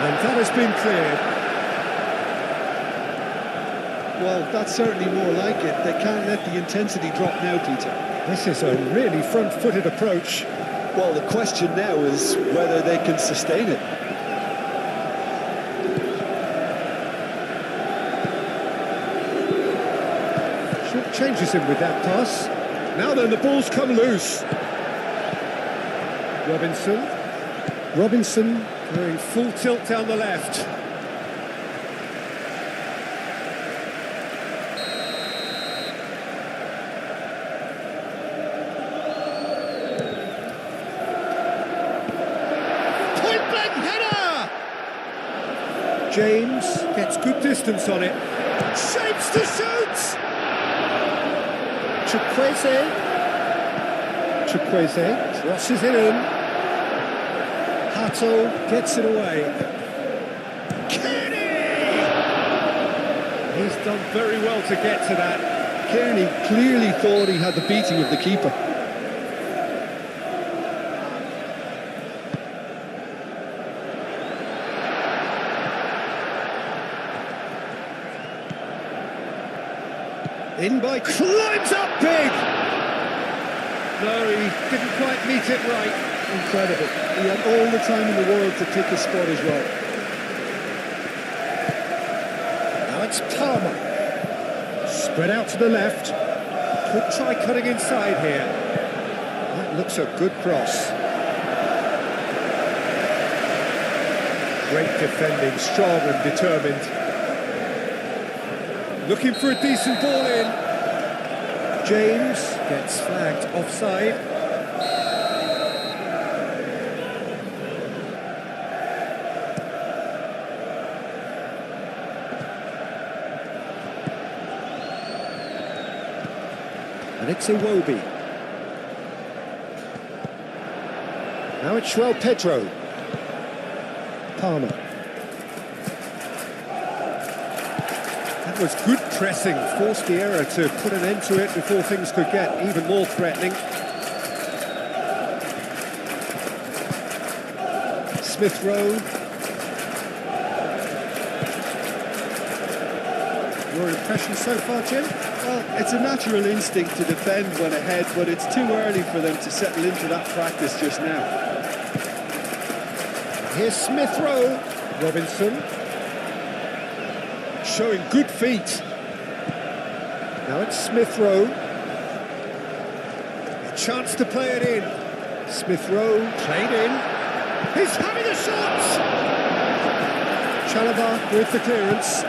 And that has been cleared. Well, that's certainly more like it. They can't let the intensity drop now, Peter. This is a really front-footed approach. Well, the question now is whether they can sustain it. Short changes him with that pass. Now then, the ball's come loose. Robinson going full tilt down the left. James gets good distance on it. Shapes to shoot! Chukwueze crosses it in. Hato gets it away. Kearney! He's done very well to get to that. Kearney clearly thought he had the beating of the keeper. In by, climbs up big! No, he didn't quite meet it right. Incredible. He had all the time in the world to pick his spot as well. Now it's Palmer. Spread out to the left. Could try cutting inside here. That looks a good cross. Great defending, strong and determined. Looking for a decent ball in. James gets flagged offside. And it's Iwobi. Now it's João Pedro. Palmer. That was good pressing, forced the error to put an end to it before things could get even more threatening. Smith Rowe. Your impression so far, Jim? Well, it's a natural instinct to defend when ahead, but it's too early for them to settle into that practice just now. Here's Smith Rowe. Robinson. Showing good feet. Now it's Smith Rowe. A chance to play it in. Smith Rowe played in. He's having a shot! Chalobah with the clearance.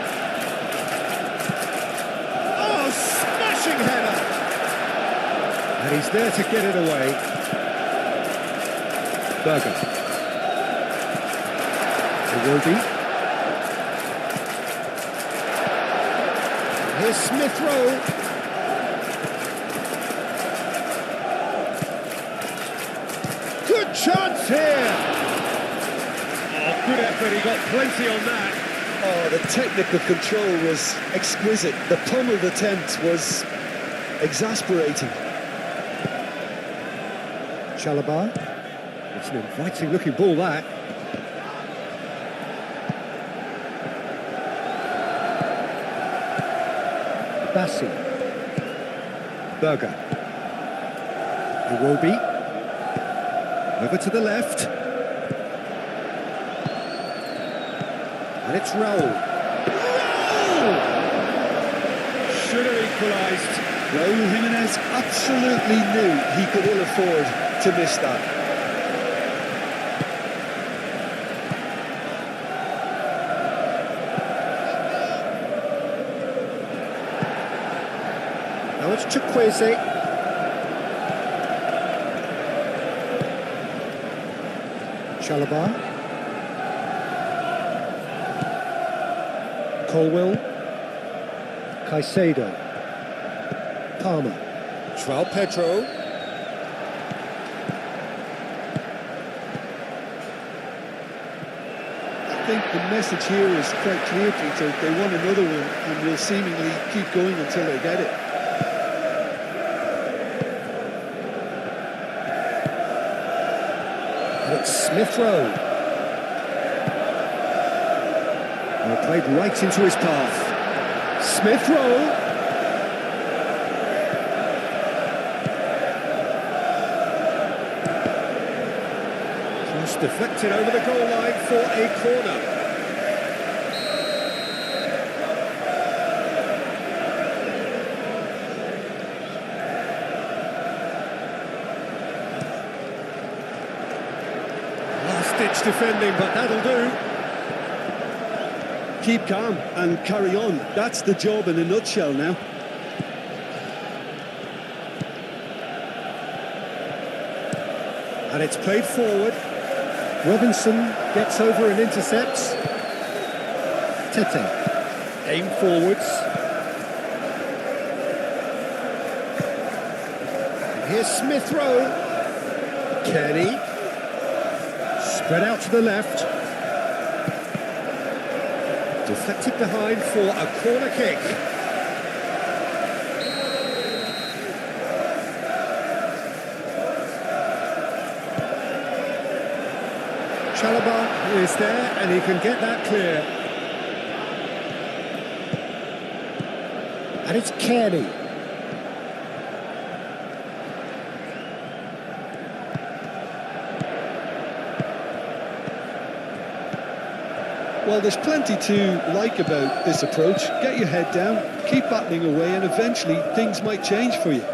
Oh, smashing header! And he's there to get it away. Berger. Iwobi. Here's Smith Rowe. Good chance here. Oh, good effort. He got plenty on that. Oh, the technical control was exquisite. The pummeled attempt was exasperating. Chalobah. It's an inviting looking ball, that. Bassi. Berger. Iwobi. Over to the left. And it's Raul. Raul! Should have equalised. Raul Jimenez absolutely knew he could ill afford to miss that. Now it's Chukwueze. Chalobah. Colwell. Caicedo. Palmer. João Pedro. think the message here is quite clear, Peter. They want another one and will seemingly keep going until they get it. It's Smith Rowe. Well, played right into his path. Smith Rowe. Cross deflected over the goal line for a corner. Last-ditch defending, but that'll do. Keep calm and carry on. That's the job in a nutshell now. And it's played forward. Robinson gets over and intercepts. Tete. Aim forwards. And here's Smith Rowe. Kenny. Spread out to the left. Deflected behind for a corner kick. Chalobah is there and he can get that clear. And it's Kenny. Well, there's plenty to like about this approach. Get your head down, keep battling away, and eventually things might change for you.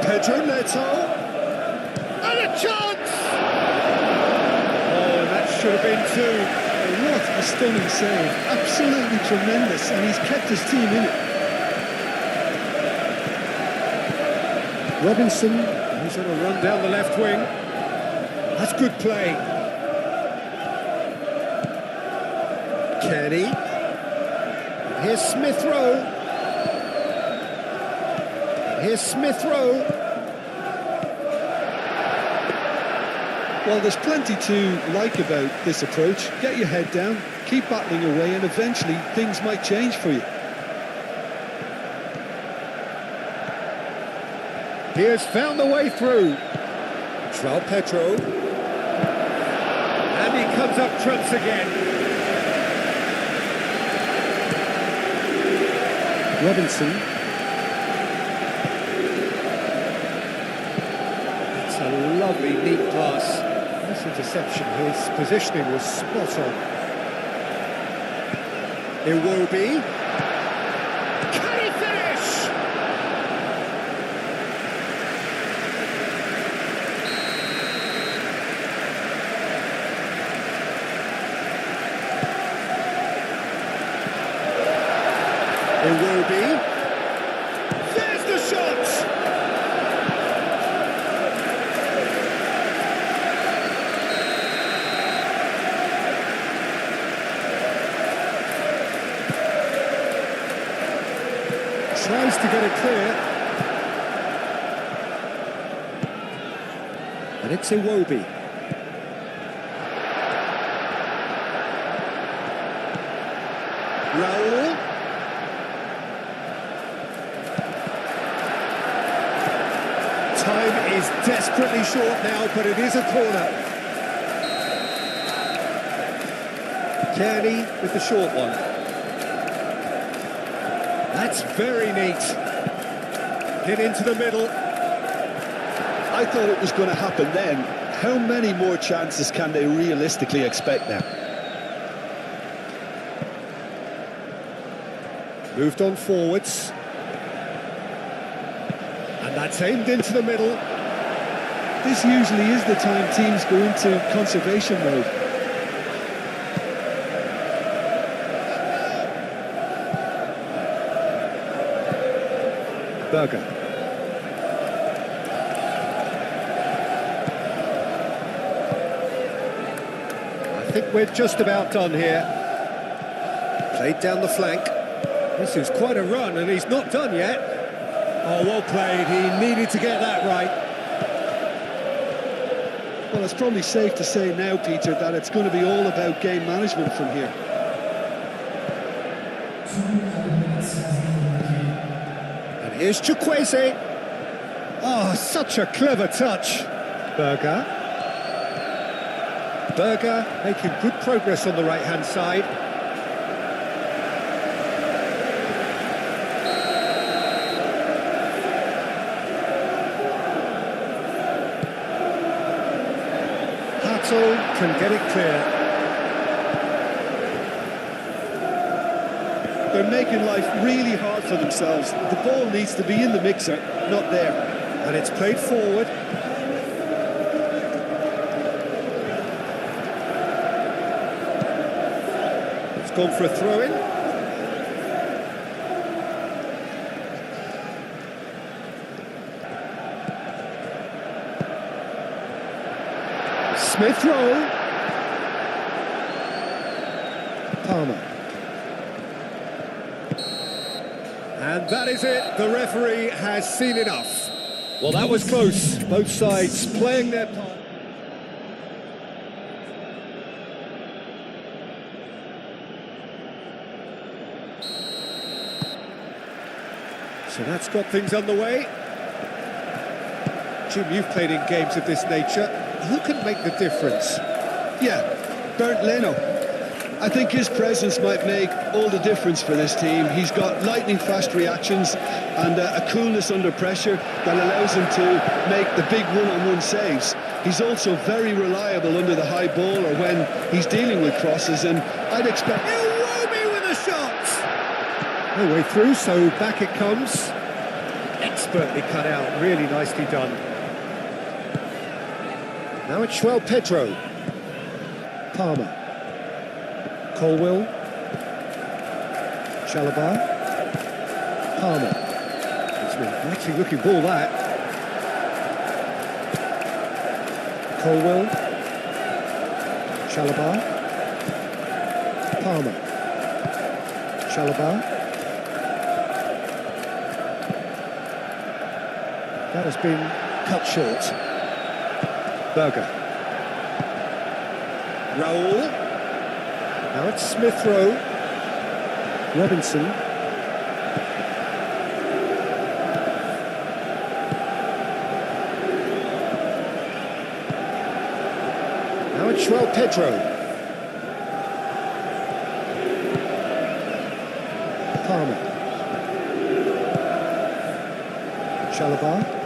Pedro Neto. And a chance! Oh, that should have been two. What a stunning save. Absolutely tremendous, and he's kept his team in it. Robinson, he's on a run down the left wing. That's good play. Kenny. And here's Smith Rowe. Here's Smith Rowe. Well, there's plenty to like about this approach. Get your head down, keep battling away, and eventually things might change for you. He has found the way through. João Pedro. And he comes up trumps again. Robinson. It's a lovely, neat pass. This interception, his positioning was spot on. Iwobi. Can he finish? Iwobi. There's the shot! Tries to get it clear. And it's Iwobi. Raul. Time is desperately short now, but it is a corner. Kearney with the short one. That's very neat. Hit into the middle. I thought it was going to happen then. How many more chances can they realistically expect now? Moved on forwards. And that's aimed into the middle. This usually is the time teams go into conservation mode. Berger. I think we're just about done here. Played down the flank. This is quite a run and he's not done yet. Oh, well played. He needed to get that right. Well, it's probably safe to say now, Peter, that it's going to be all about game management from here. And here's Chukwueze. Oh, such a clever touch. Berger making good progress on the right-hand side. Can get it clear. They're making life really hard for themselves. The ball needs to be in the mixer, not there. And it's played forward. It's gone for a throw-in. Smith Rowe. Palmer. And that is it. The referee has seen enough. Well, that was close. Both sides playing their part. So that's got things underway. Jim, you've played in games of this nature. Who can make the difference? Yeah, Bernd Leno. I think his presence might make all the difference for this team. He's got lightning-fast reactions and a coolness under pressure that allows him to make the big one-on-one saves. He's also very reliable under the high ball or when he's dealing with crosses, and I'd expect... Iwobi with a shot! No way through, so back it comes. Expertly cut out, really nicely done. Now it's João Pedro. Palmer. Colwill. Chalobah. Palmer. It's an actually looking ball, that. Colwill. Chalobah. Palmer. Chalobah. That has been cut short. Berger. Raul. Now it's Smith Rowe. Robinson. Now it's João Pedro. Palmer. Chalobah.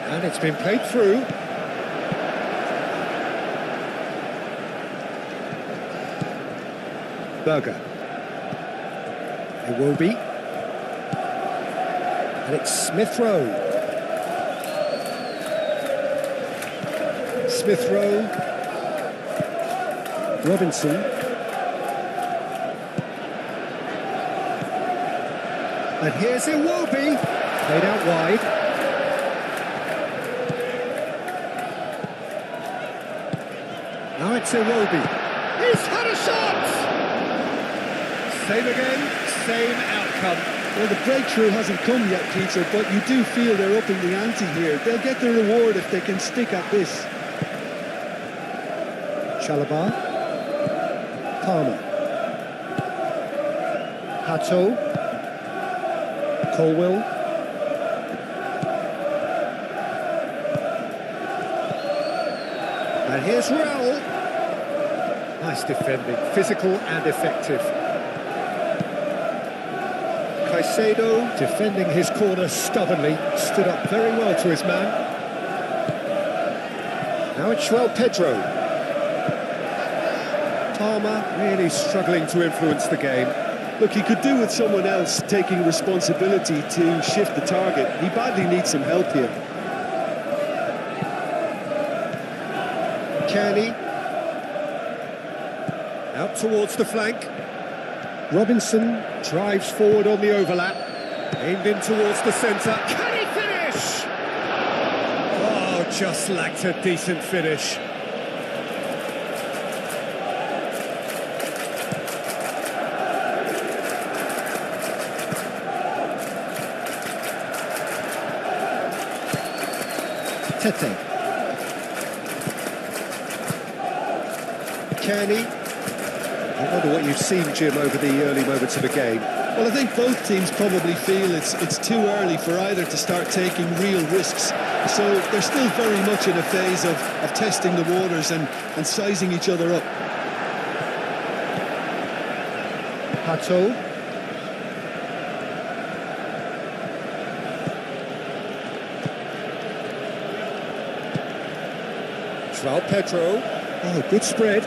And it's been played through. Berger. Iwobi. And it's Smith Rowe. Smith Rowe. Robinson. And here's Iwobi. Played out wide. Now it's Iwobi. He's had a shot! Same again, same outcome. Well, the breakthrough hasn't come yet, Peter, but you do feel they're upping the ante here. They'll get the reward if they can stick at this. Chalobah. Palmer. Hato. Colwill. And here's Raul. Nice defending, physical and effective. Caicedo defending his corner stubbornly, stood up very well to his man. Now it's João Pedro. Palmer really struggling to influence the game. Look, he could do with someone else taking responsibility to shift the target. He badly needs some help here. Kearney. Out towards the flank. Robinson drives forward on the overlap. Aimed in towards the centre. Can he finish? Oh, just lacked a decent finish. Tete. Kenny. I wonder what you've seen, Jim, over the early moments of the game. Well, I think both teams probably feel it's too early for either to start taking real risks. So they're still very much in a phase of testing the waters and sizing each other up. Pato. João Pedro. Oh, good spread.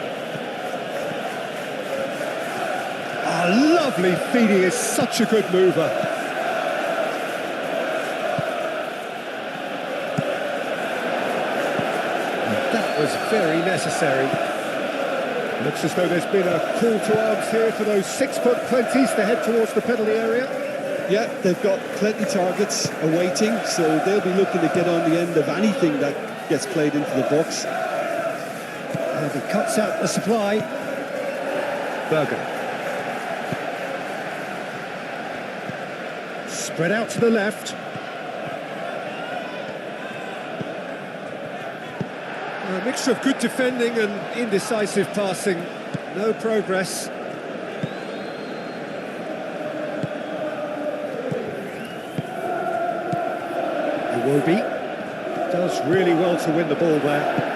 Oh, lovely feed. He is such a good mover. And that was very necessary. Looks as though there's been a call to arms here for those 6'20s to head towards the penalty area. Yeah, they've got plenty targets awaiting, so they'll be looking to get on the end of anything that gets played into the box. And he cuts out the supply. Berger. Spread out to the left. A mixture of good defending and indecisive passing. No progress. Iwobi does really well to win the ball there.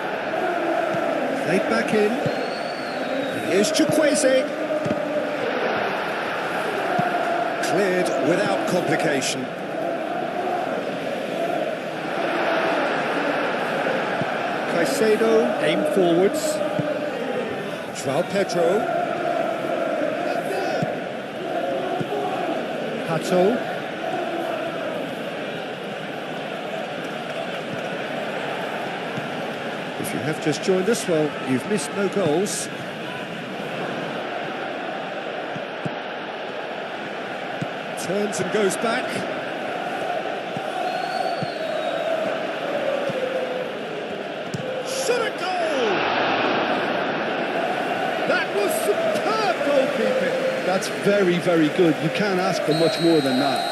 Played back in. And here's Chukwueze. Cleared without complication. Caicedo, aim forwards. João Pedro. Pato. If you have just joined us, well, you've missed no goals. Turns and goes back. Shot a goal! That was superb goalkeeping. That's very, very good. You can't ask for much more than that.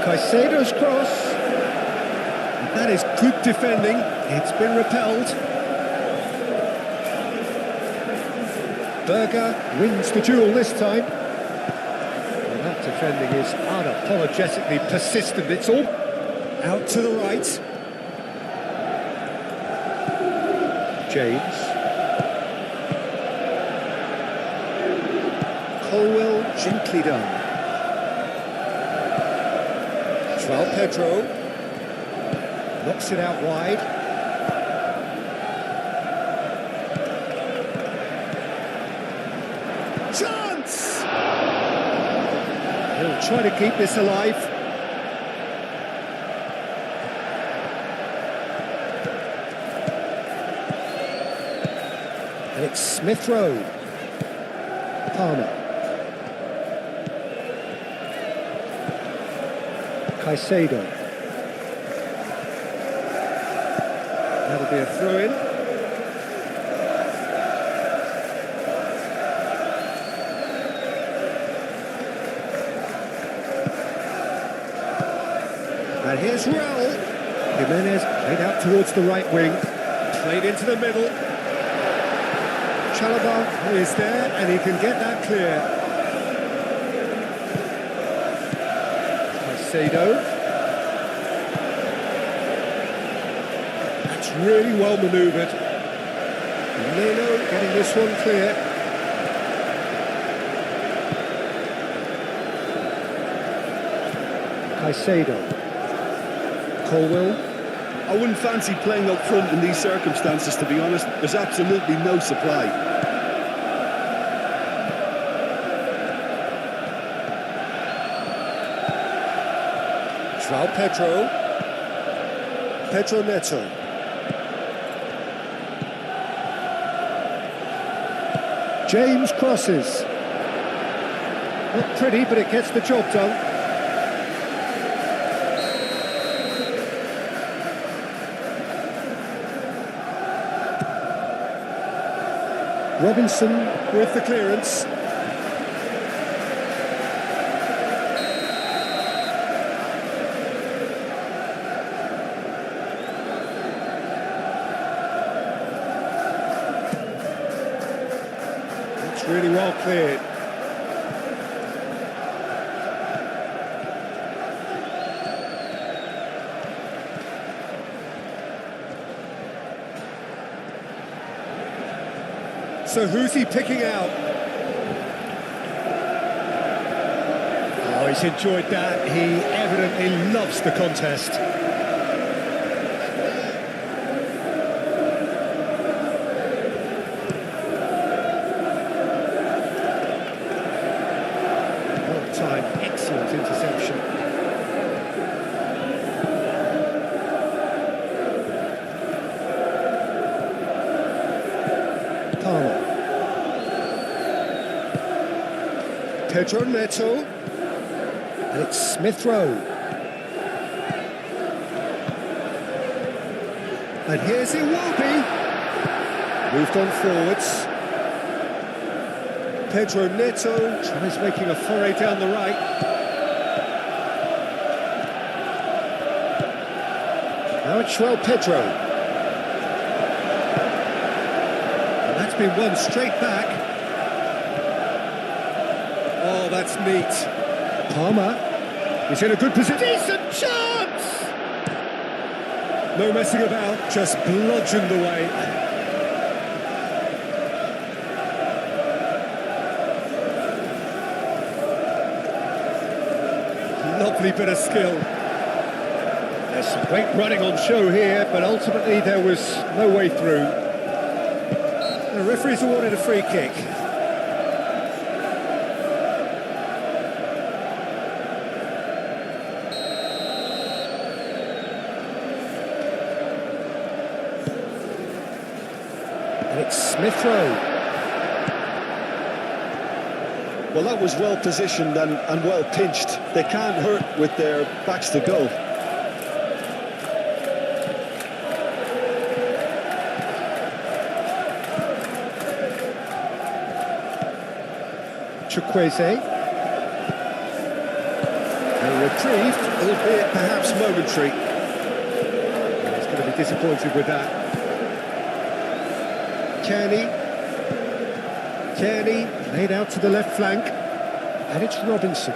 Caicedo's cross. That is good defending. It's been repelled. Berger wins the duel this time. Well, that defending is unapologetically persistent. It's all out to the right. James. Colwell, gently done. João Pedro knocks it out wide. Chance! He'll try to keep this alive. And it's Smith Rowe. Palmer. Caicedo. That'll be a throw-in. And here's Raul. Jimenez played out towards the right wing. Played into the middle. Chalobah is there and he can get that clear. That's really well manoeuvred. Leno getting this one clear. Caicedo. Colwell. I wouldn't fancy playing up front in these circumstances, to be honest. There's absolutely no supply. João Pedro. Pedro Neto. James crosses. Not pretty, but it gets the job done. Robinson with the clearance. It's really well cleared. So who's he picking out? Oh, he's enjoyed that. He evidently loves the contest. Well timed, excellent interception. Palmer. Pedro Neto, and it's Smith Rowe. And here's Iwobi. Moved on forwards. Pedro Neto tries making a foray down the right. Now it's João Pedro. And that's been won straight back. Oh, that's neat. Palmer is in a good position. Decent chance! No messing about, just bludgeoned away. Lovely bit of skill. There's some great running on show here, but ultimately there was no way through. The referee's awarded a free kick. And it's Smith Rowe. Well, that was well positioned and well pinched. They can't hurt with their backs to goal. Chukwueze. And retrieved, albeit perhaps momentary. He's going to be disappointed with that. Kearney laid out to the left flank, and it's Robinson.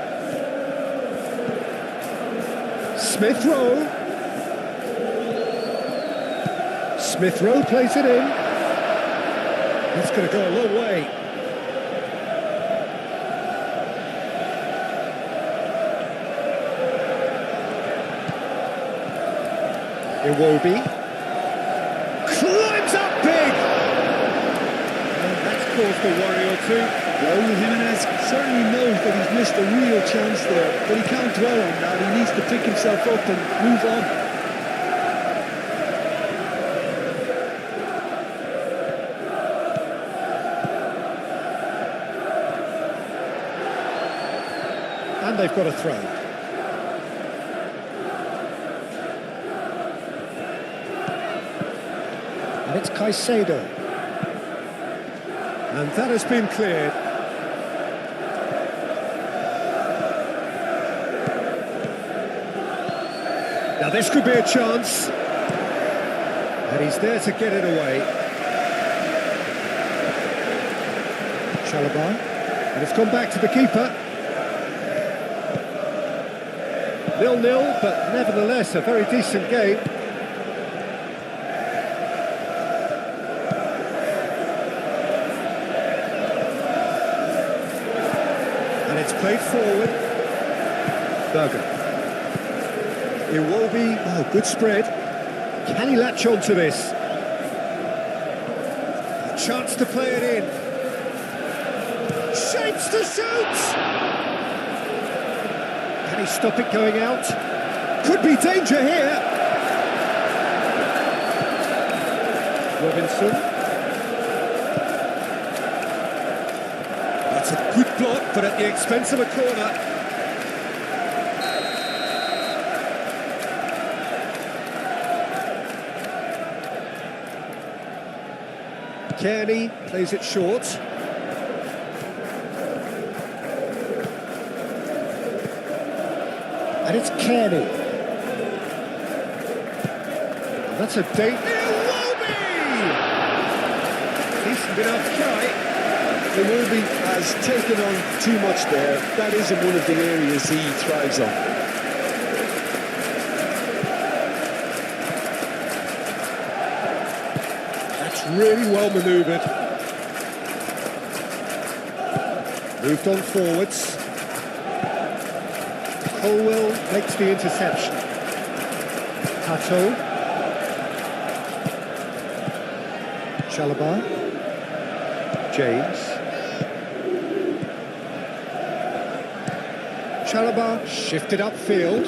Smith Rowe. Smith Rowe plays it in. That's going to go a long way. Iwobi. Climbs up big! Caused a worry or two. Raul Jimenez certainly knows that he's missed a real chance there, but he can't dwell on that. He needs to pick himself up and move on. And they've got a throw. And it's Caicedo. And that has been cleared. Now this could be a chance. And he's there to get it away. Chalobah. And it's gone back to the keeper. 0-0, but nevertheless a very decent game. Played forward. Berger. Iwobi. Oh, good spread. Can he latch on to this? A chance to play it in. Shapes to shoot! Can he stop it going out? Could be danger here. Robinson. That's a good block, but at the expense of a corner. Kearney plays it short. And it's Kearney. And that's a date. Decent enough try. Iwobi has taken on too much there. That isn't one of the areas he thrives on. That's really well manoeuvred. Moved on forwards. Colwell makes the interception. Pato. Chalobah. James. Chalobah shifted upfield.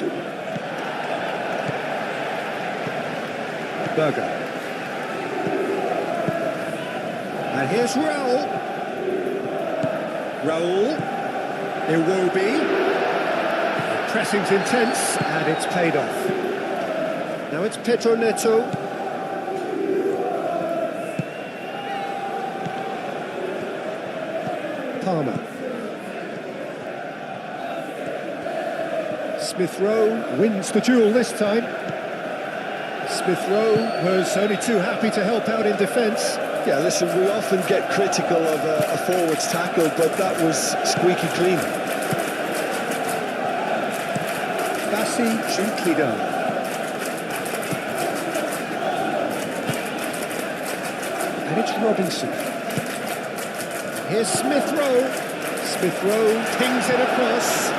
Berger. And here's Raul. Raul. Iwobi. Pressing's intense, and it's paid off. Now it's Pedro Neto. Palmer. Smith Rowe wins the duel this time. Smith Rowe was only too happy to help out in defence. Yeah, listen, we often get critical of a forward's tackle, but that was squeaky clean. Gently done. And it's Robinson. Here's Smith Rowe. Smith Rowe pings it across.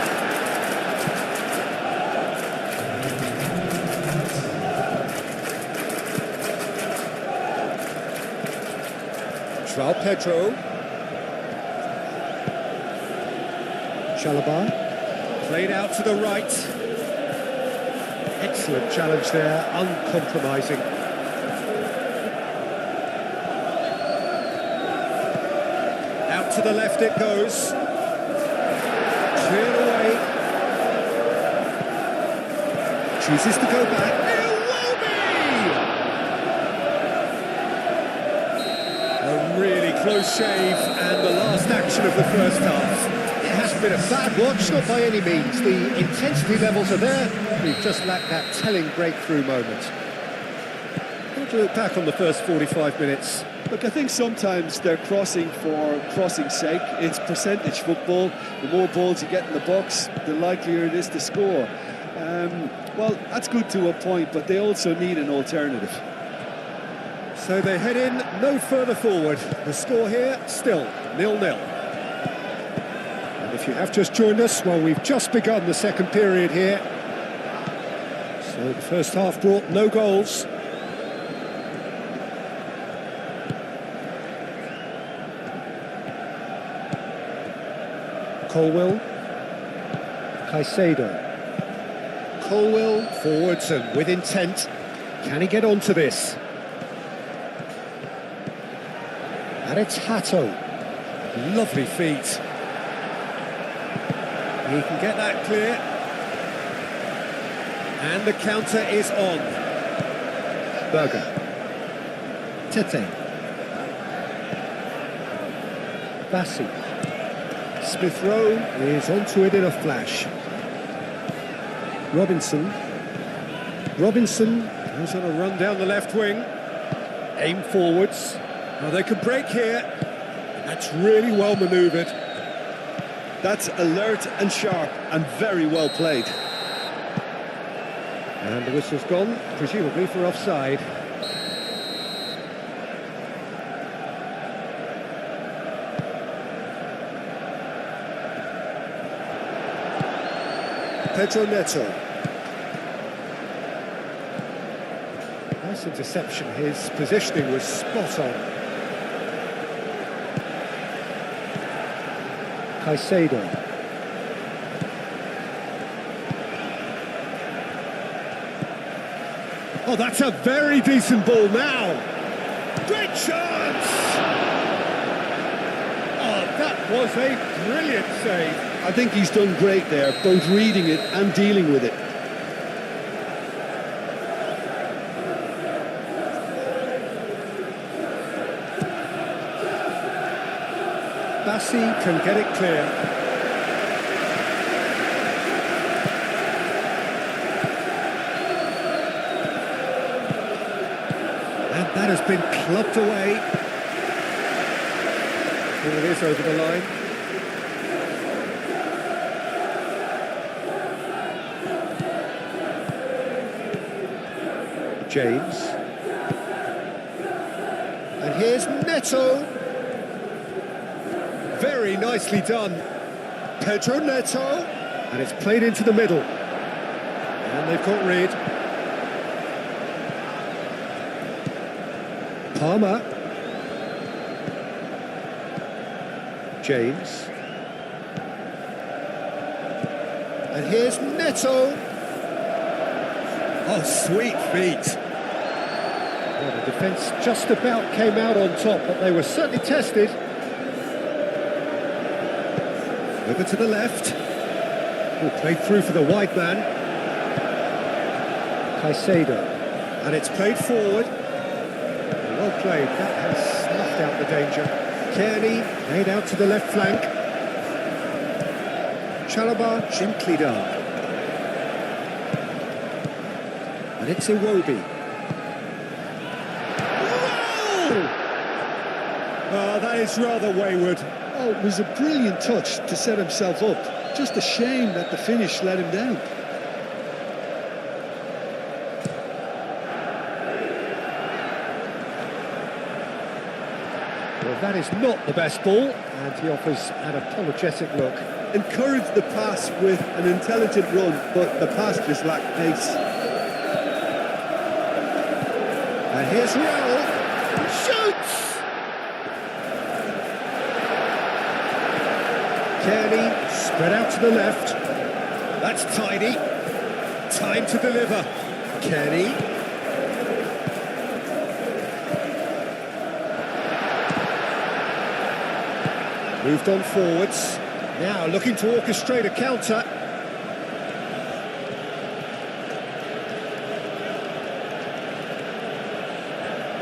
João Pedro. Chalobah. Played out to the right. Excellent challenge there, uncompromising. Out to the left it goes. Cleared away. Chooses to go back. A really close shave, and the last action of the first half. It hasn't been a bad watch, not by any means. The intensity levels are there. We've just lacked that telling breakthrough moment. Good to look back on the first 45 minutes. Look, I think sometimes they're crossing for crossing's sake. It's percentage football. The more balls you get in the box, the likelier it is to score. Well, that's good to a point, but they also need an alternative. So they head in no further forward. The score here, still 0-0. And if you have just joined us, well, we've just begun the second period here. So the first half brought no goals. Colwell. Caicedo. Colwell forwards and with intent. Can he get onto this? And it's Hato. Lovely feet. He can get that clear. And the counter is on. Berger. Tete. Bassi. Smith Rowe is onto it in a flash. Robinson. Robinson goes on a run down the left wing. Aim forwards. Now they can break here. That's really well manoeuvred. That's alert and sharp and very well played. And the whistle's gone, presumably for offside. Pedro Neto. Nice interception. His positioning was spot on. Caicedo. Oh, that's a very decent ball now. Great chance! Oh, that was a brilliant save. I think he's done great there, both reading it and dealing with it. Bassi can get it clear. And that has been clubbed away. Here it is over the line. James. And here's Neto. Very nicely done. Pedro Neto. And it's played into the middle. And they've got rid. Palmer. James. And here's Neto. Oh, sweet feet. Well, the defence just about came out on top, but they were certainly tested. Over to the left. Oh, played through for the wide man. Caicedo. And it's played forward. Well played. That has snuffed out the danger. Kearney made out to the left flank. Chalobah gently done. And it's Iwobi. Oh, that is rather wayward. Oh, it was a brilliant touch to set himself up. Just a shame that the finish let him down. Well, that is not the best ball, and he offers an apologetic look. Encouraged the pass with an intelligent run, but the pass just lacked pace. And here's Raul. Shoots! Kearney spread out to the left. That's tidy. Time to deliver. Kearney. Moved on forwards. Now looking to orchestrate a counter.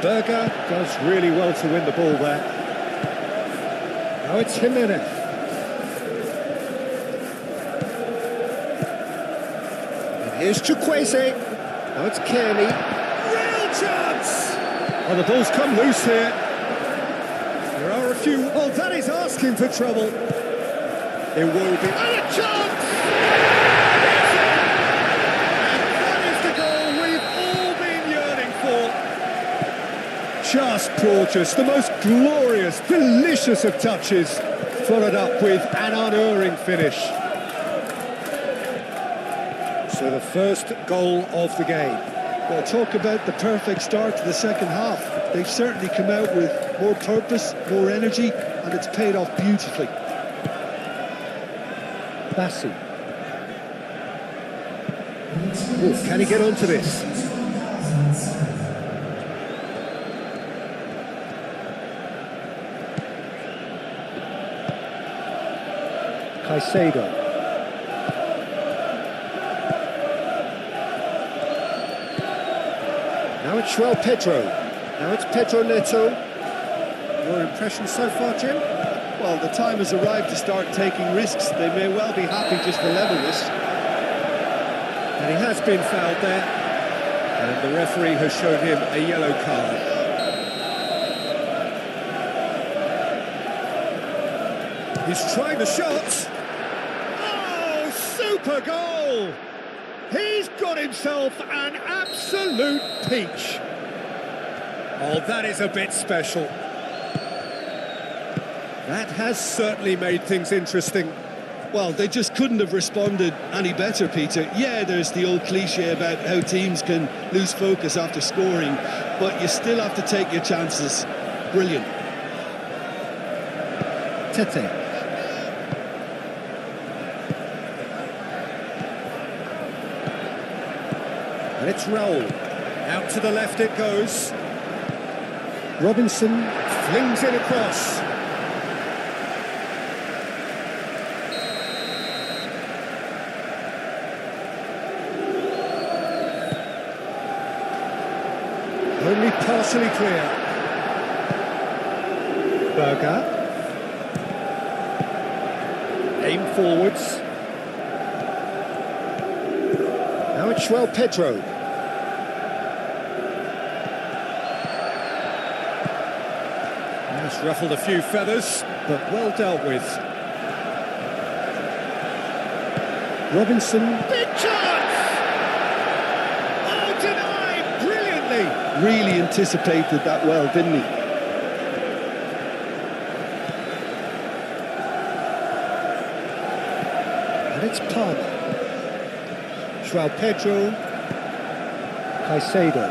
Berger does really well to win the ball there. Now it's Jimenez. And here's Chukwueze. Now it's Kearney. Real chance! Well, the ball's come loose here. There are a few. Oh, that is asking for trouble. It will be. And a chance! Just gorgeous, the most glorious, delicious of touches, followed up with an unerring finish. So the first goal of the game. Well, talk about the perfect start to the second half. They've certainly come out with more purpose, more energy, and it's paid off beautifully. Bassi. Ooh, can he get onto this? Caicedo. Now it's João Pedro. Now it's Pedro Neto. Your impression so far, Jim? Well, the time has arrived to start taking risks. They may well be happy just to level this. And he has been fouled there. And the referee has shown him a yellow card. He's trying the shot. Oh, super goal! He's got himself an absolute peach. Oh, that is a bit special. That has certainly made things interesting. Well, they just couldn't have responded any better, Peter. Yeah, there's the old cliche about how teams can lose focus after scoring, but you still have to take your chances. Brilliant. Tete. And it's Raul. Out to the left it goes. Robinson flings it across. Only partially clear. Berger. forwards. Now it's Pedro. That's ruffled a few feathers, but well dealt with. Robinson. Big chance! Oh, denied! Brilliantly! Really anticipated that well, didn't he? And it's Palmer. Pedro. Caicedo.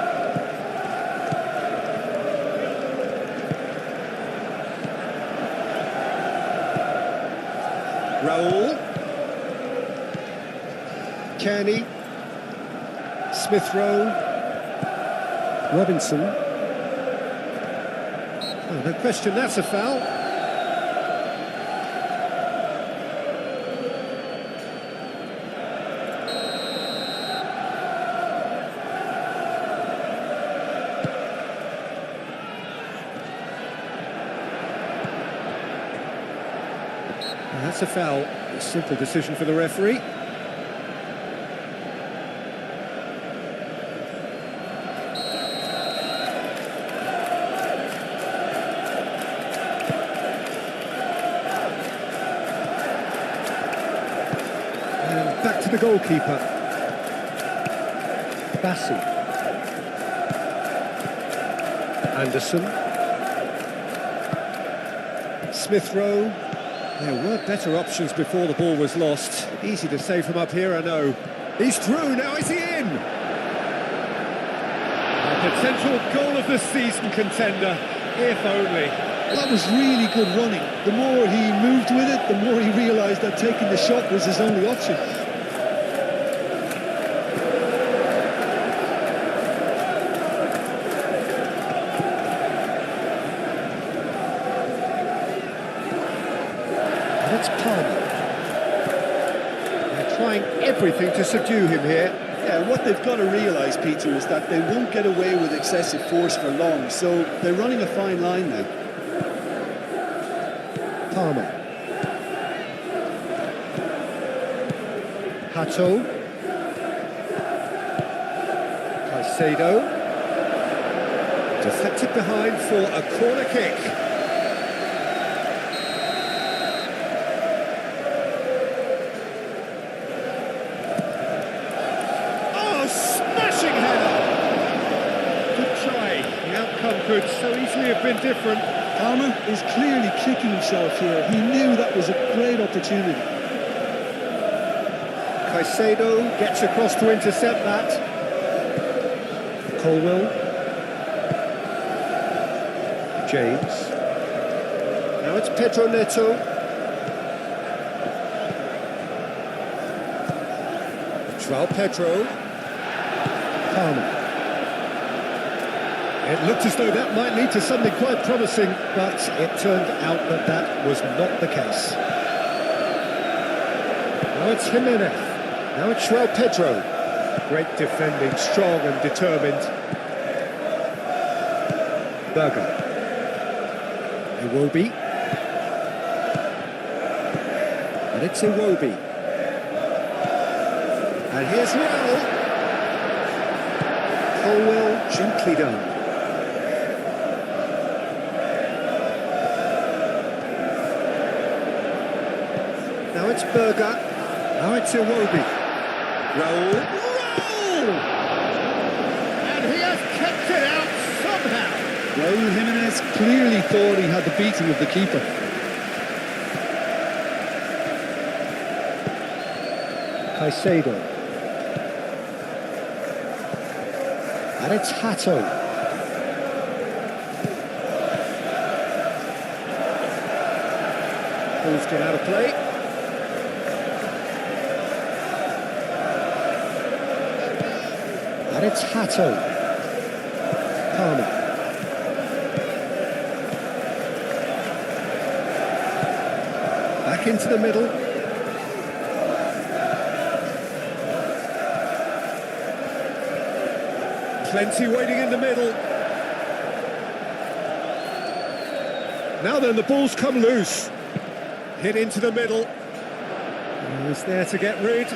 Raul. Kearney. Smith Rowe. Robinson. Oh, no question, that's a foul. That's a foul. A simple decision for the referee. And back to the goalkeeper. Bassi. Anderson. Smith Rowe. There were better options before the ball was lost. Easy to say from up here, I know. He's through, now is he in? A potential goal of the season contender, if only. That was really good running. The more he moved with it, the more he realised that taking the shot was his only option. That's Palmer. They're trying everything to subdue him here. Yeah, what they've got to realise, Peter, is that they won't get away with excessive force for long, so they're running a fine line now. Palmer. Hato. Caicedo. Deflected behind for a corner kick. Could so easily have been different. Palmer is clearly kicking himself here. He knew that was a great opportunity. Caicedo gets across to intercept that. Colwell. James. Now it's Pedro Neto. Pedro. Palmer. It looked as though that might lead to something quite promising, but it turned out that that was not the case. Now it's Jimenez. Now it's Pedro. Great defending, strong and determined. Berger. Iwobi. And it's Iwobi. And here's Raul. Colwell gently done. Now it's Berger. Now it's Iwobi. Raul. And he has kept it out somehow. Raul Jimenez clearly thought he had the beating of the keeper. Caicedo. And it's Hato. Ball's gone out of play. And it's Hato. Palmer. Back into the middle. Plenty waiting in the middle. Now then, the ball's come loose. Hit into the middle. He's there to get rid.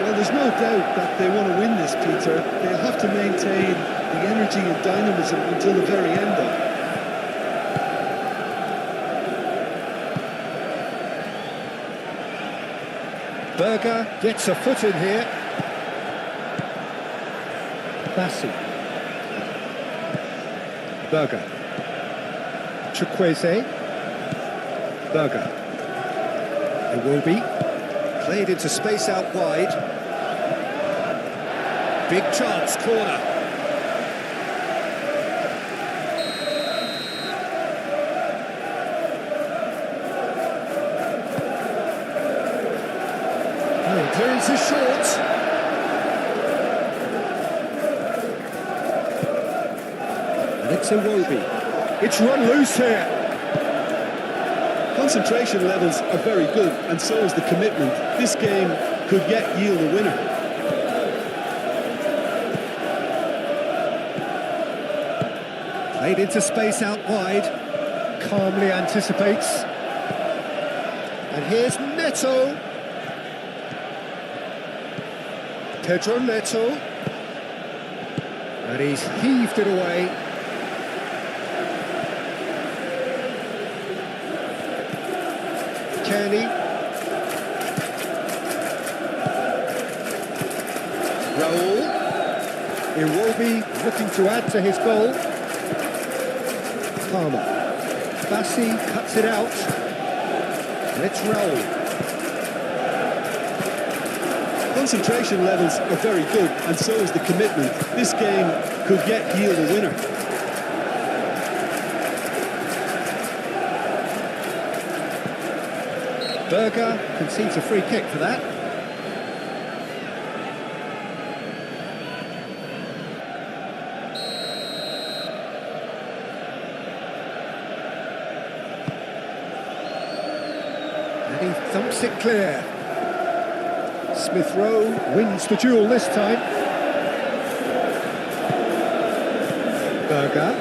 Well, there's no doubt that they want to win this, Peter. They'll have to maintain the energy and dynamism until the very end, though. Berger gets a foot in here. Bassi. Berger. Chukwueze. Berger. Iwobi. Played into space out wide. Big chance, corner. Clearance is short. And it's Iwobi. It's run loose here. Concentration levels are very good, and so is the commitment. This game could yet yield a winner. Played into space out wide. Calmly anticipates. And here's Neto. Pedro Neto. And he's heaved it away. Kenny. Raul. Iwobi looking to add to his goal. Palmer. Bassi cuts it out. And it's Raul. Concentration levels are very good, and so is the commitment. This game could yet yield a winner. Berger concedes a free kick for that. And he thumps it clear. Smith Rowe wins the duel this time. Berger.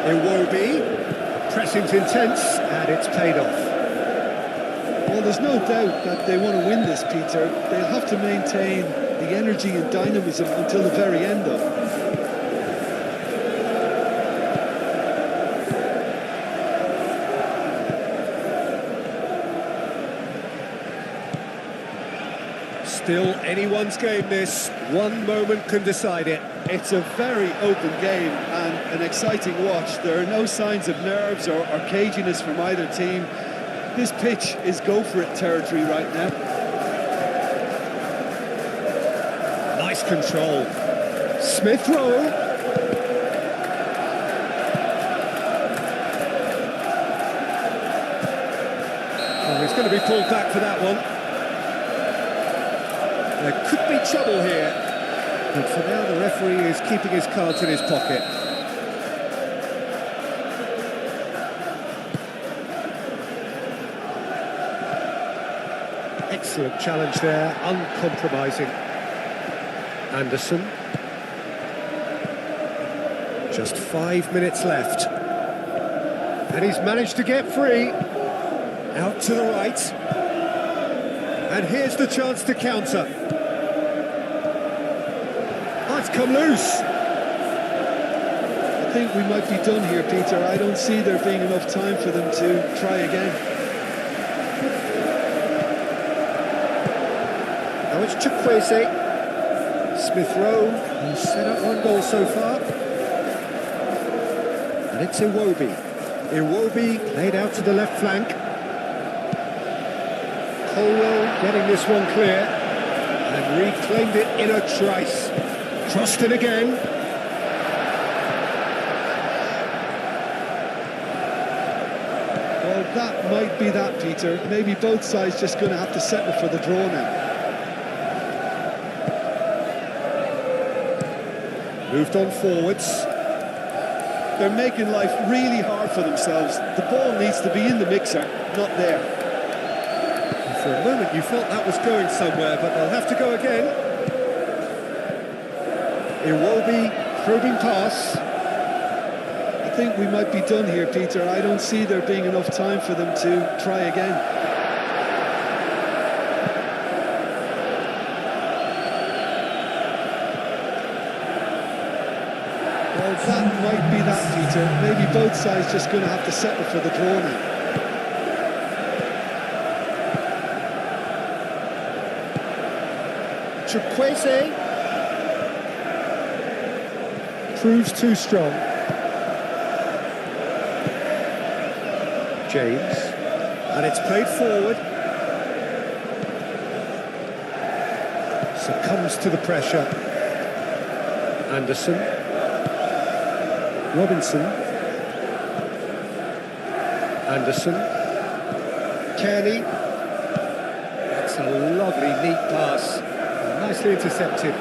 Iwobi. Pressing's intense, and it's paid off. Well, there's no doubt that they want to win this, Peter. They'll have to maintain the energy and dynamism until the very end, though. Still anyone's game, this. One moment can decide it. It's a very open game and an exciting watch. There are no signs of nerves or caginess from either team. This pitch is go-for-it territory right now. Nice control. Smith Rowe. Oh, he's going to be pulled back for that one. There could be trouble here. But for now, the referee is keeping his cards in his pocket. Excellent challenge there, uncompromising. Anderson. Just 5 minutes left. And he's managed to get free. Out to the right. And here's the chance to counter. It's come loose. I think we might be done here, Peter. I don't see there being enough time for them to try again. Now it's Chukwueze. Smith Rowe, who's set up one goal so far. And it's Iwobi. Iwobi laid out to the left flank. Colwell getting this one clear. And reclaimed it in a trice. Crossed in again. Well, that might be that, Peter. Maybe both sides just going to have to settle for the draw now. Moved on forwards. They're making life really hard for themselves. The ball needs to be in the mixer, not there. For a moment you thought that was going somewhere, but they'll have to go again. Iwobi, probing pass. I think we might be done here, Peter. I don't see there being enough time for them to try again. Well, that might be that, Peter. Maybe both sides just going to have to settle for the draw now. Chukwueze proves too strong. James, and it's played forward. Succumbs to the pressure. Anderson. Robinson. Anderson. Kearney. That's a lovely, neat pass. Nicely intercepted.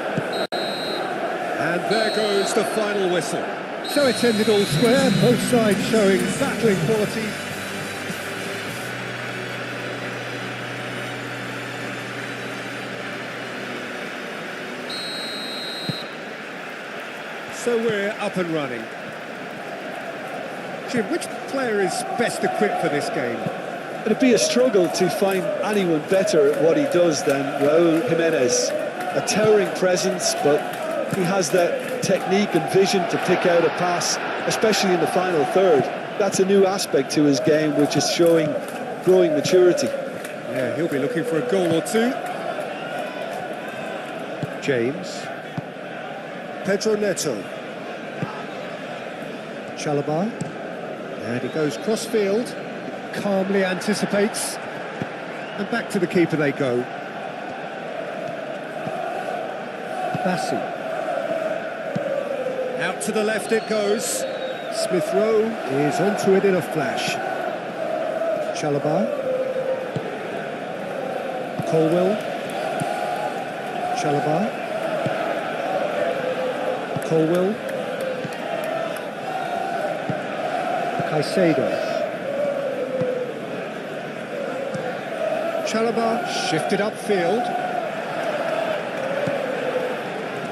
And there goes the final whistle. So it's ended all square, both sides showing battling quality. So we're up and running. Jim, which player is best equipped for this game? It'd be a struggle to find anyone better at what he does than Raúl Jiménez. A towering presence, but he has that technique and vision to pick out a pass, especially in the final third. That's a new aspect to his game, which is showing growing maturity. Yeah, he'll be looking for a goal or two. James. Pedro Neto. Chalobah. And he goes cross-field. Calmly anticipates. And back to the keeper they go. Bassi. Out to the left it goes. Smith Rowe is onto it in a flash. Chalobah. Colwell. Chalobah. Colwell. Caicedo. Chalobah shifted upfield.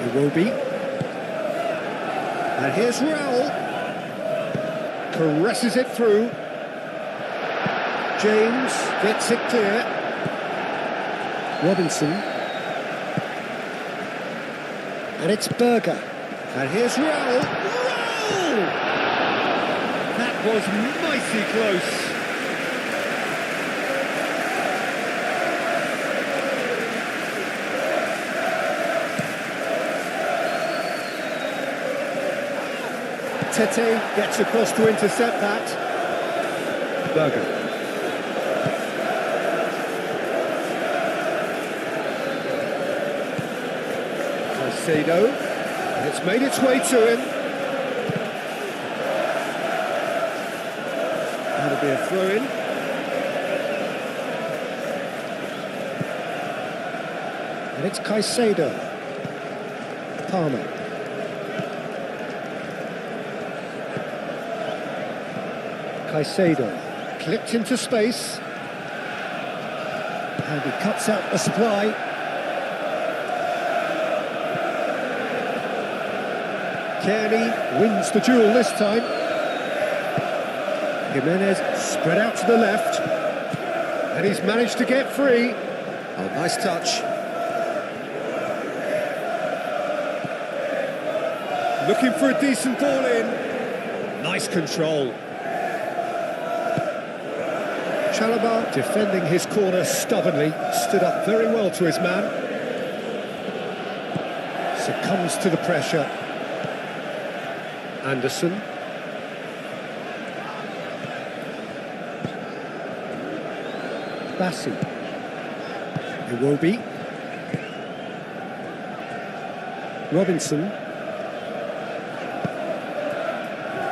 Iwobi. And here's Raul. Caresses it through. James gets it clear. Robinson. And it's Berger. And here's Raul. Raul! That was mighty close. Tete gets across to intercept that. Berger. Caicedo. And it's made its way to him. That'll be a throw-in. And it's Caicedo. Palmer. Caicedo clipped into space, and he cuts out the supply. Kearney wins the duel this time. Jimenez spread out to the left, and he's managed to get free. Oh, nice touch. Looking for a decent ball in. Nice control. Chalobah, defending his corner stubbornly, stood up very well to his man. Succumbs to the pressure. Anderson. Bassi. Iwobi. Robinson.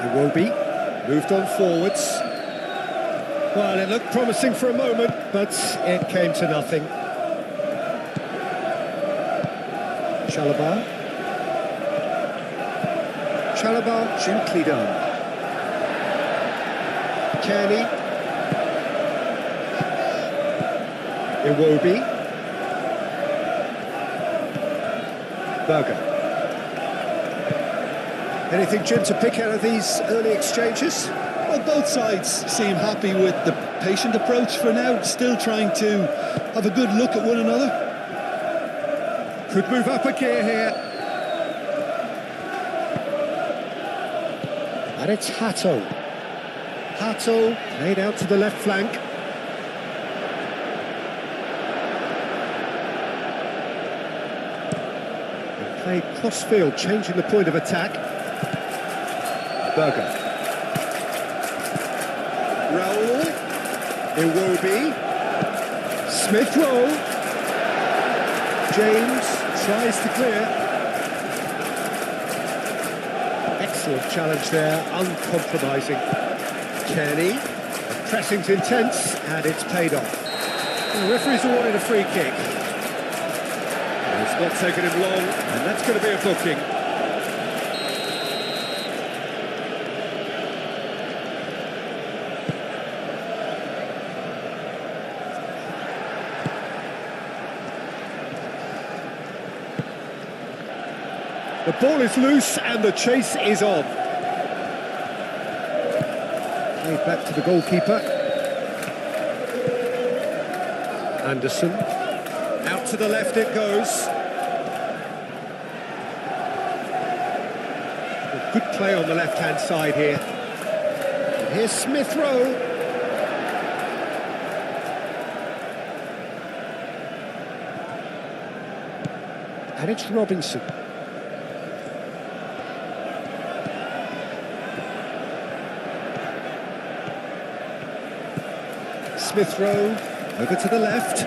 Iwobi. Moved on forwards. Well, it looked promising for a moment, but it came to nothing. Chalobah. Chalobah gently done. Kearney. Iwobi. Berger. Anything, Jim, to pick out of these early exchanges? Well, both sides seem happy with the patient approach for now, still trying to have a good look at one another. Could move up a gear here. And it's Hato. Hato played out to the left flank. And played cross-field, changing the point of attack. Berger. Raul. Iwobi. Smith Rowe. James tries to clear. Excellent challenge there, uncompromising. Kenny. The pressing's intense, and it's paid off. The referee's awarded a free kick. It's not taken him long, and that's going to be a booking. The ball is loose and the chase is on. Played back to the goalkeeper. Anderson. Out to the left it goes. Good play on the left-hand side here. And here's Smith Rowe. And it's Robinson. Smith Rowe, over to the left.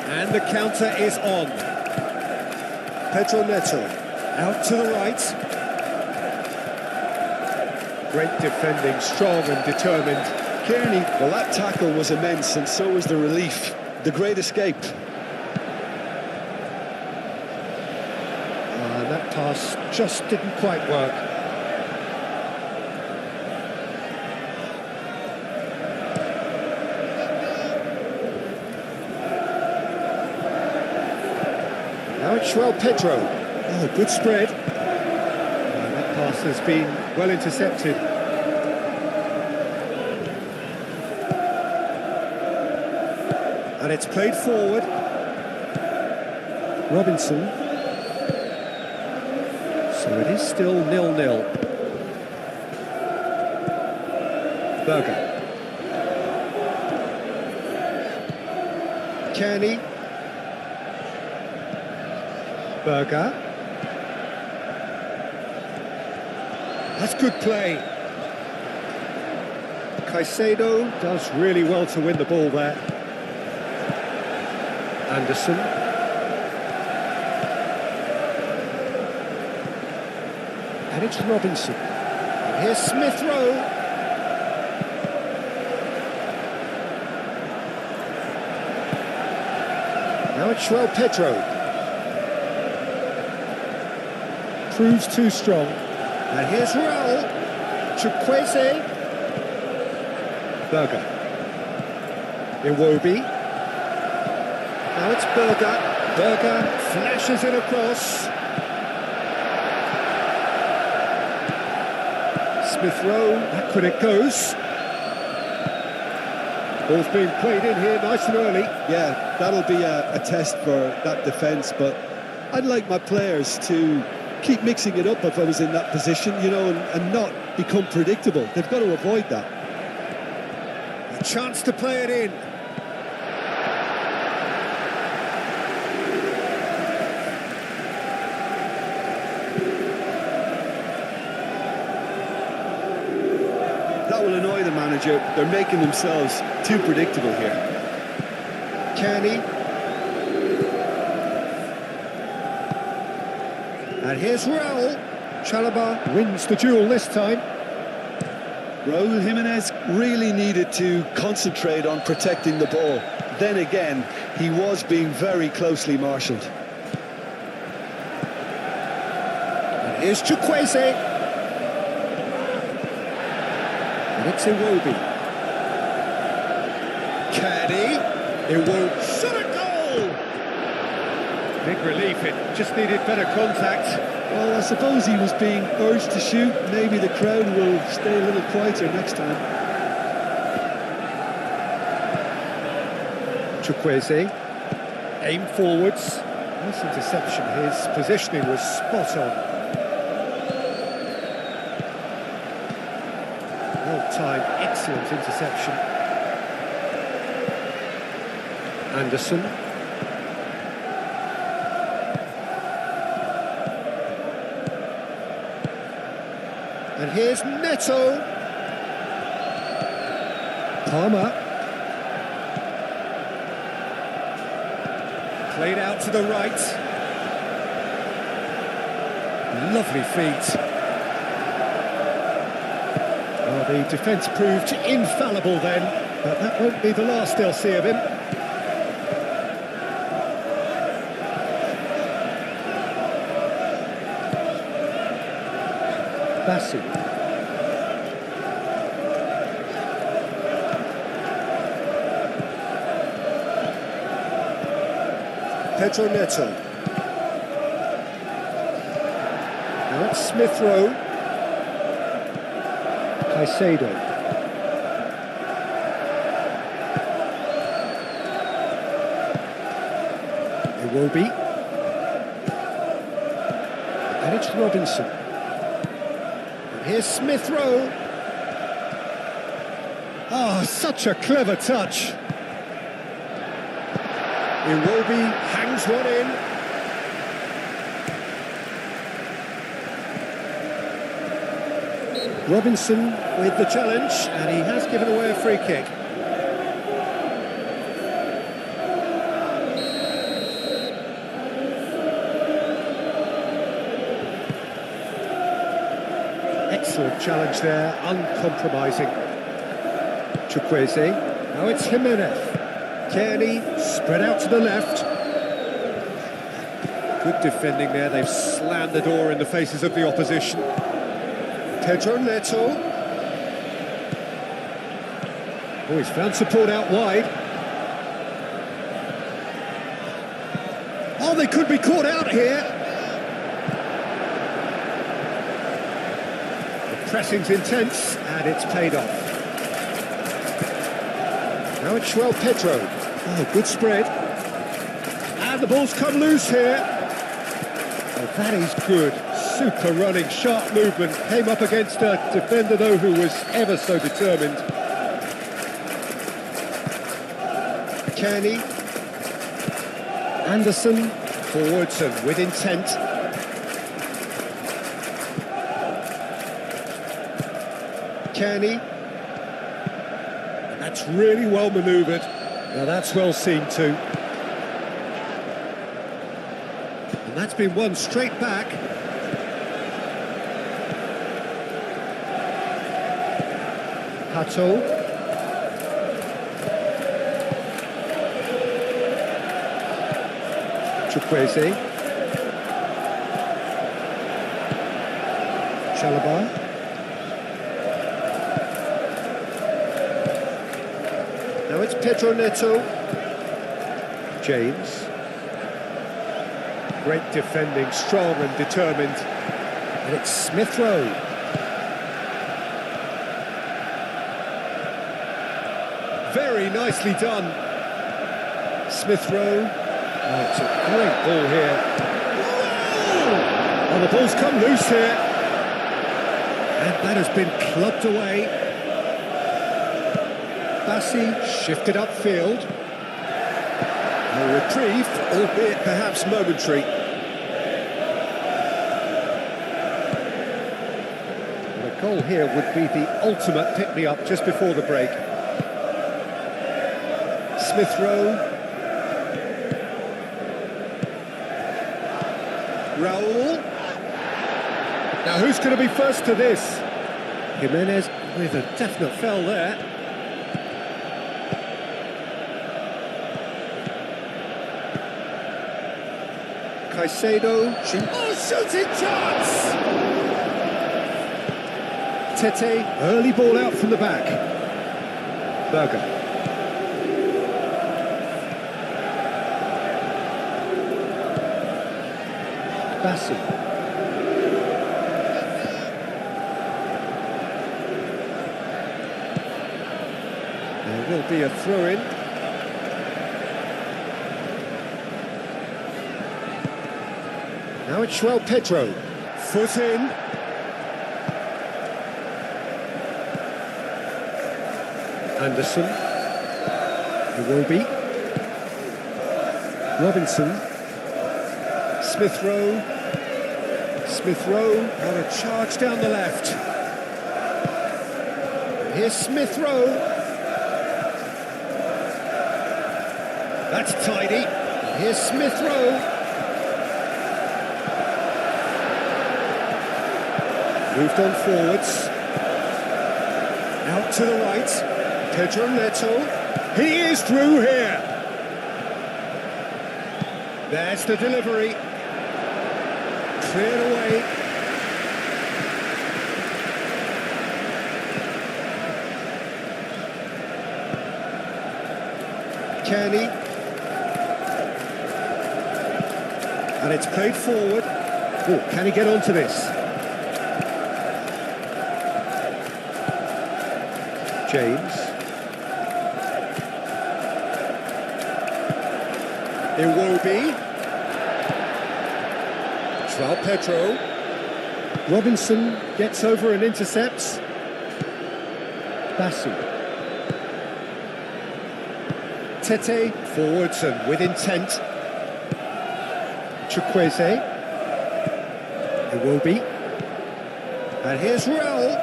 And the counter is on. Pedro Neto, out to the right. Great defending, strong and determined. Kearney, well, that tackle was immense, and so was the relief. The great escape. That pass just didn't quite work. Now it's João Pedro. Oh, good spread. That pass has been well intercepted. And it's played forward. Robinson. So it is still 0-0. Berger. Kearney. Berger. That's good play. Caicedo does really well to win the ball there. Anderson. And it's Robinson. And here's Smith Rowe. Now it's João Pedro. Proves too strong. And here's Raul. Chukwueze. Berger. Iwobi. Now it's Berger. Berger flashes it across. Smith Rowe, back when it goes. Ball's being played in here nice and early. Yeah, that'll be a test for that defence, but I'd like my players to keep mixing it up if I was in that position, you know, and not become predictable. They've got to avoid that. A chance to play it in. That will annoy the manager. They're making themselves too predictable here. Kearney. And here's Raul. Chalobah wins the duel this time. Raul Jimenez really needed to concentrate on protecting the ball. Then again, he was being very closely marshalled. And here's Chukwueze. And it's Iwobi. Kenny, it won't. Shot a goal! Big relief, it just needed better contact. Well, I suppose he was being urged to shoot. Maybe the crowd will stay a little quieter next time. Chukwueze, aim forwards. Nice interception, his positioning was spot on. Well-timed, excellent interception. Anderson. And here's Neto. Palmer. Played out to the right. Lovely feet. Well, the defence proved infallible then, but that won't be the last they'll see of him. Bassi. Pedro Neto. Now it's Smith Rowe. Caicedo. Iwobi. And it's Robinson. And here's Smith Rowe. Oh, such a clever touch. Iwobi hangs one in. Robinson with the challenge, and he has given away a free kick. Excellent challenge there, uncompromising. Chukwueze, now it's Jimenez. Kearney, spread out to the left. Good defending there, they've slammed the door in the faces of the opposition. Pedro Neto. Oh, he's found support out wide. Oh, they could be caught out here. The pressing's intense, and it's paid off. Now it's João Pedro. Oh, good spread. And the ball's come loose here. Oh, that is good. Super running, sharp movement. Came up against a defender, though, who was ever so determined. Kearney. Anderson. Forwards and with intent. Kearney. That's really well manoeuvred. Now that's well seen too. And that's been won straight back. Pato. Chukwueze. Chalobah. Now it's Pedro Neto. James. Great defending, strong and determined. And it's Smith Rowe. Very nicely done. Smith Rowe. Oh, it's a great ball here. Oh, the ball's come loose here. And that has been clubbed away. Bassi shifted upfield. A reprieve, albeit perhaps momentary. And a goal here would be the ultimate pick-me-up just before the break. Smith Rowe. Raul. Now who's going to be first to this? Jimenez with a definite foul there. Caicedo. Oh, shooting chance! Tete, early ball out from the back. Berger. Bassi. There will be a throw-in. Now it's João Pedro. Foot in. Anderson. Iwobi. Robinson. Smith Rowe. Smith Rowe on a charge down the left. Here's Smith Rowe. That's tidy. Here's Smith Rowe. Moved on forwards. Out to the right. Pedro Neto. He is through here. There's the delivery. Cleared away. Kearney. And it's played forward. Oh, can he get onto this? James. Iwobi. João Pedro. Robinson gets over and intercepts. Bassi. Tete forwards and with intent. Chukwueze. Iwobi. And here's Raul.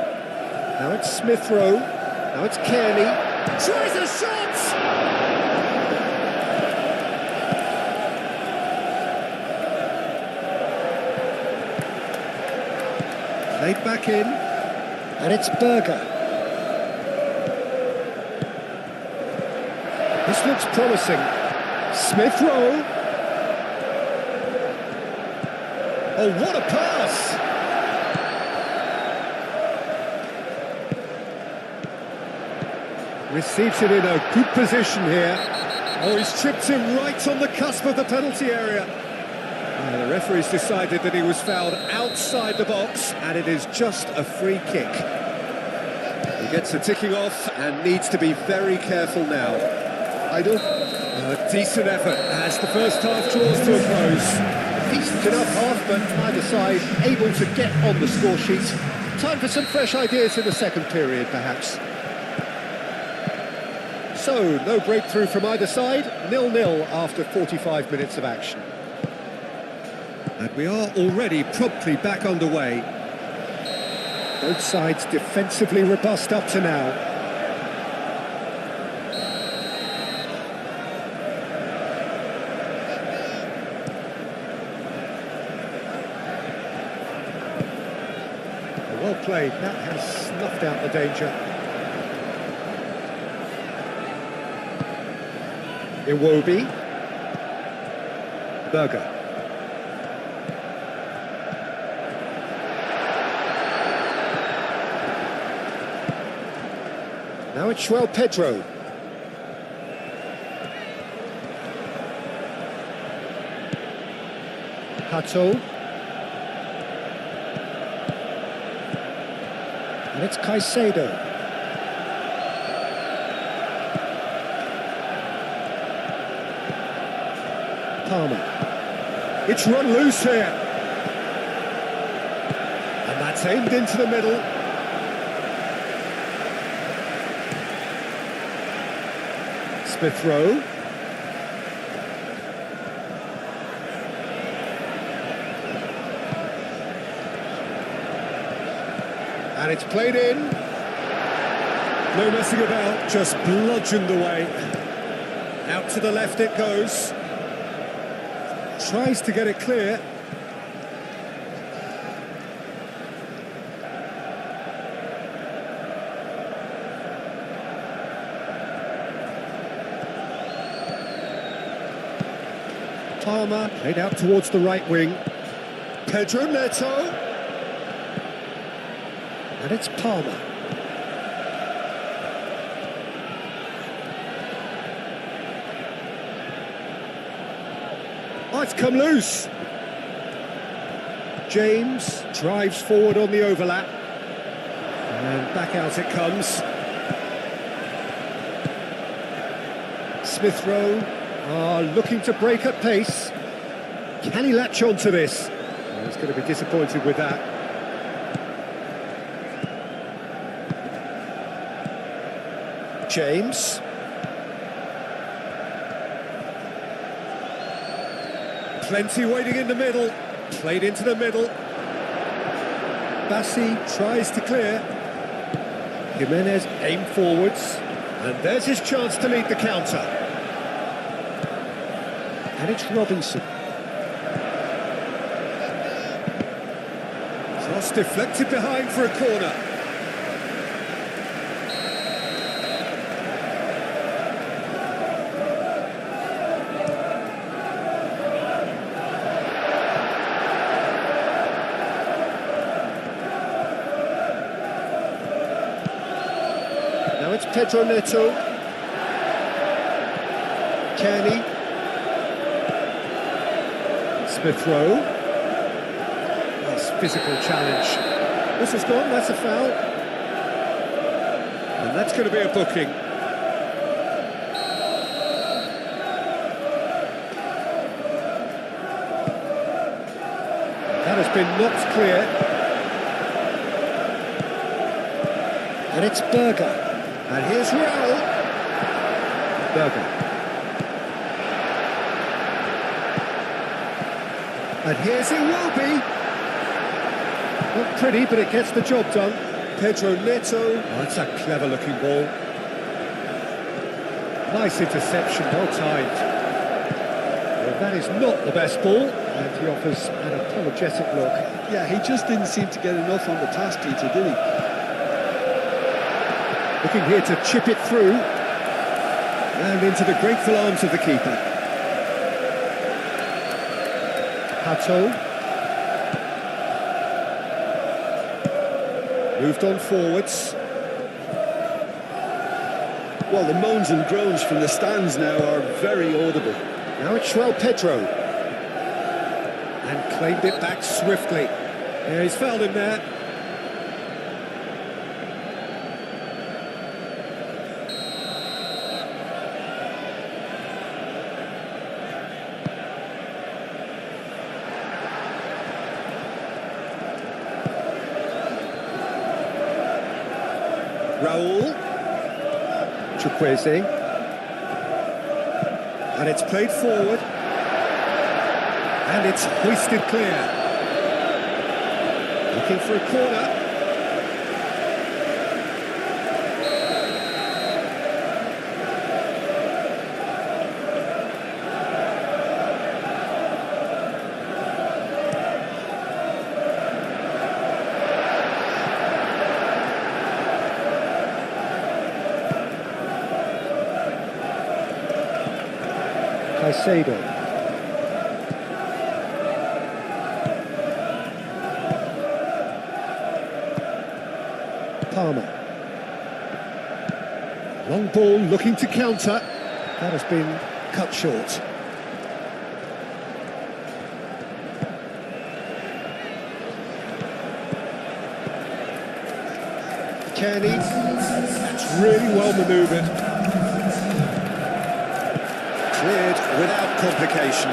Now it's Smith Rowe. Now it's Kearney. Tries a shot! Played back in, and it's Berger. This looks promising. Smith Rowe. Oh, what a pass! Receives it in a good position here. Oh, he's tripped him right on the cusp of the penalty area. The referee's decided that he was fouled outside the box, and it is just a free kick. He gets a ticking off and needs to be very careful now. Idle. A decent effort as the first half draws to a close. Decent enough half, but neither side able to get on the score sheet. Time for some fresh ideas in the second period, perhaps. So, no breakthrough from either side, 0-0 after 45 minutes of action. And we are already promptly back underway. Both sides defensively robust up to now. Well played, that has snuffed out the danger. Iwobi. Berger. Now it's João Pedro. Hato. And it's Caicedo. Palmer. It's run loose here. And that's aimed into the middle. Smith Rowe. And it's played in. No messing about, just bludgeoned away. Out to the left it goes. Tries to get it clear. Palmer played out towards the right wing. Pedro Neto. And it's Palmer. Oh, it's come loose. James drives forward on the overlap. And back out it comes. Smith Rowe are looking to break at pace. Can he latch on to this? Well, he's going to be disappointed with that. James. Plenty waiting in the middle. Played into the middle. Bassi tries to clear. Jimenez aim forwards. And there's his chance to lead the counter. And it's Robinson. Cross deflected behind for a corner. Now it's Pedro Neto. Kearney. Smith Rowe. Nice physical challenge. This has gone, that's a foul. And that's going to be a booking. That has been knocked clear. And it's Berger. And here's Raul. Berger. And here's Iwobi. Not pretty, but it gets the job done. Pedro Neto. Oh, that's a clever-looking ball. Nice interception, well timed. Well, that is not the best ball, and he offers an apologetic look. Yeah, he just didn't seem to get enough on the task, Peter, did he? Looking here to chip it through. And into the grateful arms of the keeper. Pato. Moved on forwards. Well, the moans and groans from the stands now are very audible. Now it's João Pedro. And claimed it back swiftly. Yeah, he's fouled him there. Raul. Chukwueze. And it's played forward. And it's hoisted clear. Looking for a corner. Caicedo. Palmer. Long ball looking to counter. That has been cut short. Kearney. That's really well manoeuvred. Cleared without complication.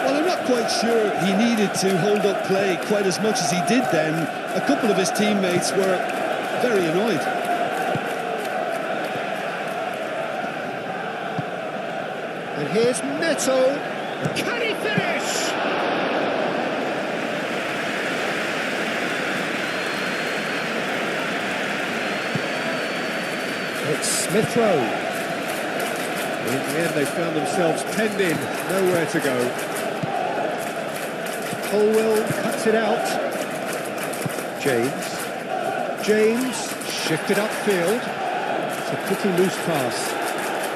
Well, I'm not quite sure he needed to hold up play quite as much as he did then. A couple of his teammates were very annoyed. And here's Neto. Can he finish? It's Smith Rowe. In the end, they found themselves penned in, nowhere to go. Colwell cuts it out. James shifted upfield. It's a pretty loose pass.